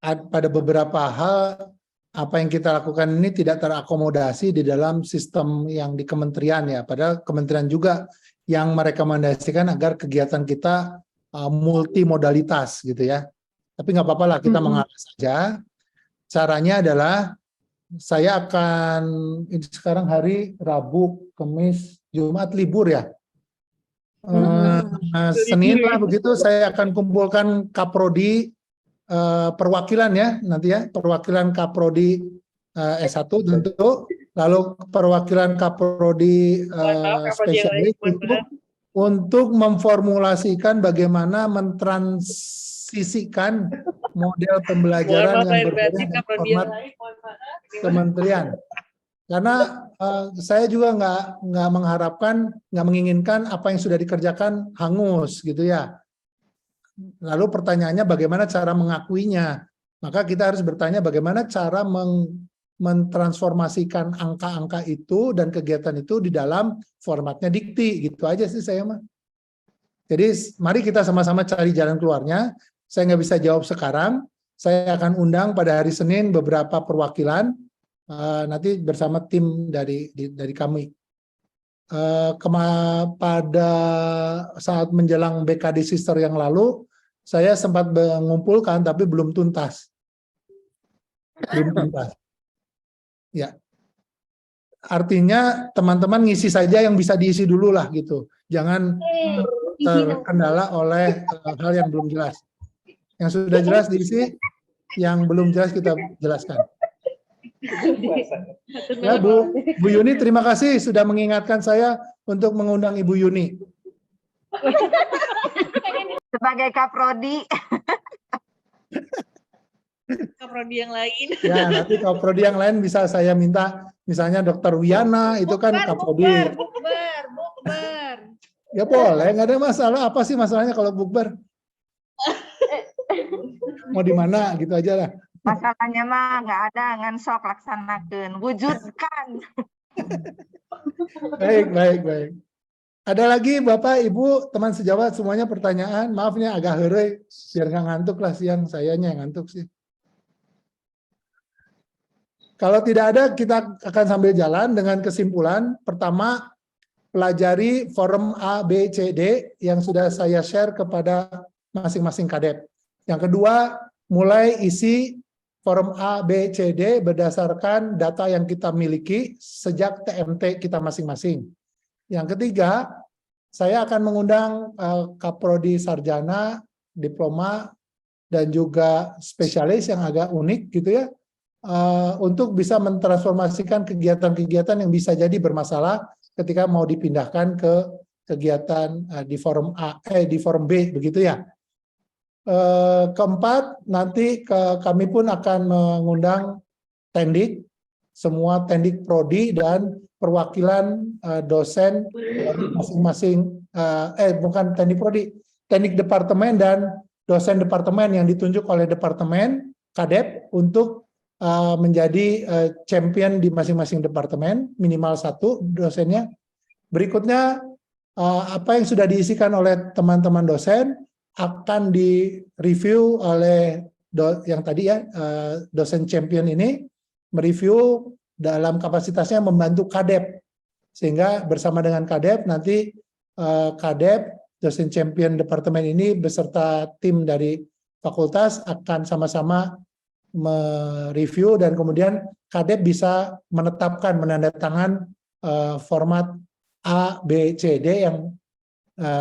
pada beberapa hal apa yang kita lakukan ini tidak terakomodasi di dalam sistem yang di kementerian ya. Padahal kementerian juga yang merekomendasikan agar kegiatan kita multimodalitas gitu ya. Tapi nggak apa-apa lah, kita mengalah saja. Caranya adalah saya akan, ini sekarang hari Rabu, Kamis, Jumat libur ya. Senin lah begitu saya akan kumpulkan Kaprodi perwakilan ya nanti ya, perwakilan Kaprodi S1 tentu, lalu perwakilan Kaprodi spesialis untuk memformulasikan bagaimana mentransisikan model pembelajaran yang berbeda dengan format kementerian. Karena saya juga nggak mengharapkan, nggak menginginkan apa yang sudah dikerjakan hangus gitu ya. Lalu pertanyaannya bagaimana cara mengakuinya? Maka kita harus bertanya bagaimana cara mentransformasikan angka-angka itu dan kegiatan itu di dalam formatnya dikti. Gitu aja sih saya mah. Jadi mari kita sama-sama cari jalan keluarnya. Saya nggak bisa jawab sekarang. Saya akan undang pada hari Senin beberapa perwakilan. Nanti bersama tim dari kami. Pada saat menjelang BKD Sister yang lalu, saya sempat mengumpulkan tapi belum tuntas. Ya, artinya teman-teman ngisi saja yang bisa diisi dulu lah gitu. Jangan terkendala oleh hal yang belum jelas. Yang sudah jelas diisi, yang belum jelas kita jelaskan. Ya Bu Yuni, terima kasih sudah mengingatkan saya untuk mengundang Ibu Yuni. Sebagai Kaprodi. Kaprodi yang lain. Ya, nanti Kaprodi yang lain bisa saya minta, misalnya Dr. Wiana, itu kan Kaprodi. Bukber. Ya boleh, nggak ada masalah. Apa sih masalahnya kalau bukber? Mau di mana gitu aja lah. Masalahnya mah nggak ada, ngan sok laksanakeun, wujudkan. Baik. Ada lagi Bapak, Ibu, teman sejawat semuanya pertanyaan? Maafnya agak heureuy, biar nggak ngantuk lah siang, sayanya yang ngantuk sih. Kalau tidak ada, kita akan sambil jalan dengan kesimpulan. Pertama, pelajari forum A, B, C, D yang sudah saya share kepada masing-masing kadep. Yang kedua, mulai isi forum A, B, C, D berdasarkan data yang kita miliki sejak TMT kita masing-masing. Yang ketiga, saya akan mengundang Kaprodi Sarjana, Diploma, dan juga spesialis yang agak unik gitu ya, untuk bisa mentransformasikan kegiatan-kegiatan yang bisa jadi bermasalah ketika mau dipindahkan ke kegiatan di forum A, di forum B, begitu ya. Keempat, nanti kami pun akan mengundang Tendik, semua Tendik Prodi dan perwakilan dosen dari masing-masing, bukan Tendik Prodi, Tendik Departemen dan dosen departemen yang ditunjuk oleh departemen kadep untuk menjadi champion di masing-masing departemen, minimal 1 dosennya. Berikutnya, apa yang sudah diisikan oleh teman-teman dosen akan direview oleh yang tadi ya, dosen champion ini, mereview dalam kapasitasnya membantu kadep, sehingga bersama dengan kadep nanti kadep, dosen champion departemen ini beserta tim dari fakultas akan sama-sama mereview dan kemudian kadep bisa menetapkan, menandatangan format A, B, C, D yang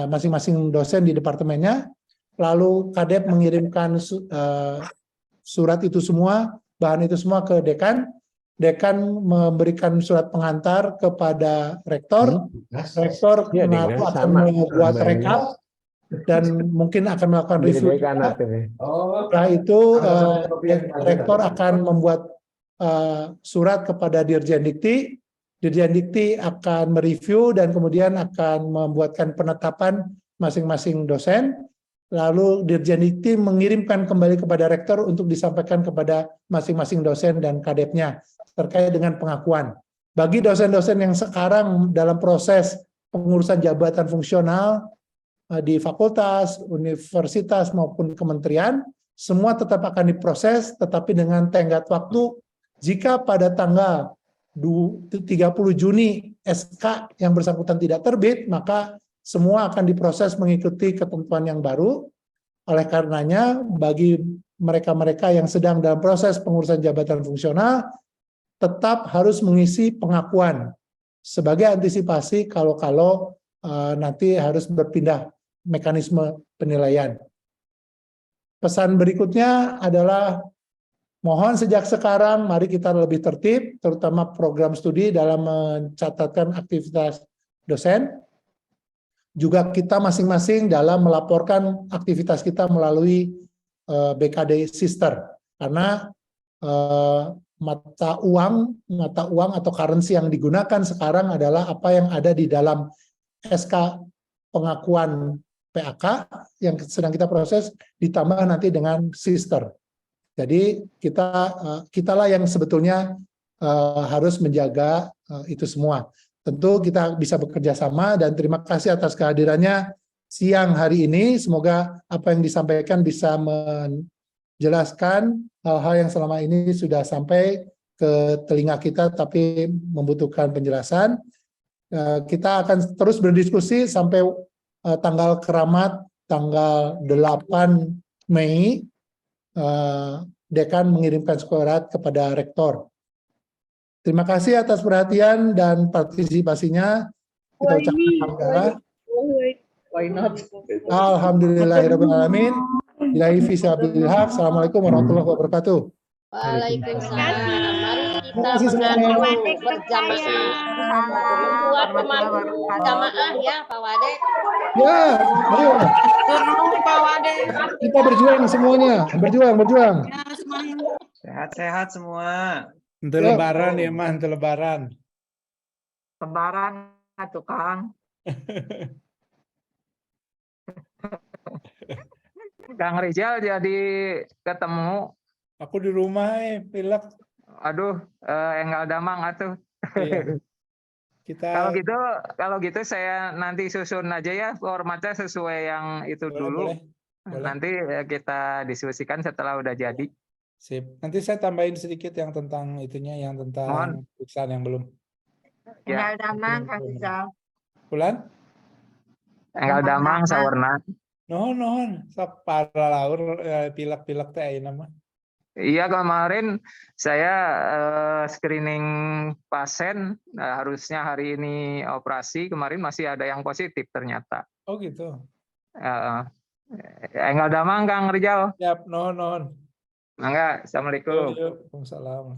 masing-masing dosen di departemennya, lalu kadep mengirimkan surat itu semua, bahan itu semua ke dekan, dekan memberikan surat pengantar kepada rektor, rektor akan membuat rekap dan mungkin akan melakukan review. Setelah itu rektor akan membuat surat kepada Dirjen Dikti, Dirjen Dikti akan mereview dan kemudian akan membuatkan penetapan masing-masing dosen, lalu Dirjen Dikti mengirimkan kembali kepada rektor untuk disampaikan kepada masing-masing dosen dan kadepnya terkait dengan pengakuan. Bagi dosen-dosen yang sekarang dalam proses pengurusan jabatan fungsional di fakultas, universitas maupun kementerian, semua tetap akan diproses, tetapi dengan tenggat waktu. Jika pada tanggal 30 Juni SK yang bersangkutan tidak terbit, maka semua akan diproses mengikuti ketentuan yang baru. Oleh karenanya, bagi mereka-mereka yang sedang dalam proses pengurusan jabatan fungsional, tetap harus mengisi pengakuan sebagai antisipasi kalau nanti harus berpindah mekanisme penilaian. Pesan berikutnya adalah mohon sejak sekarang mari kita lebih tertib, terutama program studi dalam mencatatkan aktivitas dosen. Juga kita masing-masing dalam melaporkan aktivitas kita melalui BKD Sister. Karena mata uang atau currency yang digunakan sekarang adalah apa yang ada di dalam SK pengakuan PAK yang sedang kita proses ditambah nanti dengan sister. Jadi kitalah yang sebetulnya harus menjaga itu semua. Tentu kita bisa bekerja sama dan terima kasih atas kehadirannya siang hari ini. Semoga apa yang disampaikan bisa menjelaskan hal-hal yang selama ini sudah sampai ke telinga kita tapi membutuhkan penjelasan. Kita akan terus berdiskusi sampai tanggal keramat tanggal 8 Mei. Dekan mengirimkan surat kepada rektor. Terima kasih atas perhatian dan partisipasinya. Kita ucapkan alhamdulillah. Why not? Alhamdulillahirrahmanirrahim. Billahi fisabilil haq. Assalamualaikum warahmatullahi wabarakatuh. Waalaikumsalam. Mari kita mengadu berjamaah. Buat jamaah ya, Pak Wadek. Ya, ayo. Pak Wadek. Kita berjuang semuanya. Berjuang. Sehat-sehat semua. Untuk lebaran ya, Mah, untuk lebaran. Lebaran atuh Kang. Kang Rizal jadi ketemu. Aku di rumah pilek. Aduh, enggak damang atuh. Iya. kita Kalau gitu saya nanti susun aja ya formatnya sesuai yang itu dulu. boleh. Nanti kita diskusikan setelah udah jadi. Sip. Nanti saya tambahin sedikit yang tentang itunya, yang tentang Mohon. pemeriksaan yang belum. Enggal damang Kang Rizal. Bulan? Enggal damang sawarna. Nuhun, sok para laur pilek-pilek teh ayeuna mah. Iya, kemarin saya screening pasien, harusnya hari ini operasi, kemarin masih ada yang positif ternyata. Oh gitu. Enggal damang Kang Rizal. Siap, nuhun. Mangga, assalamualaikum. Waalaikumsalam.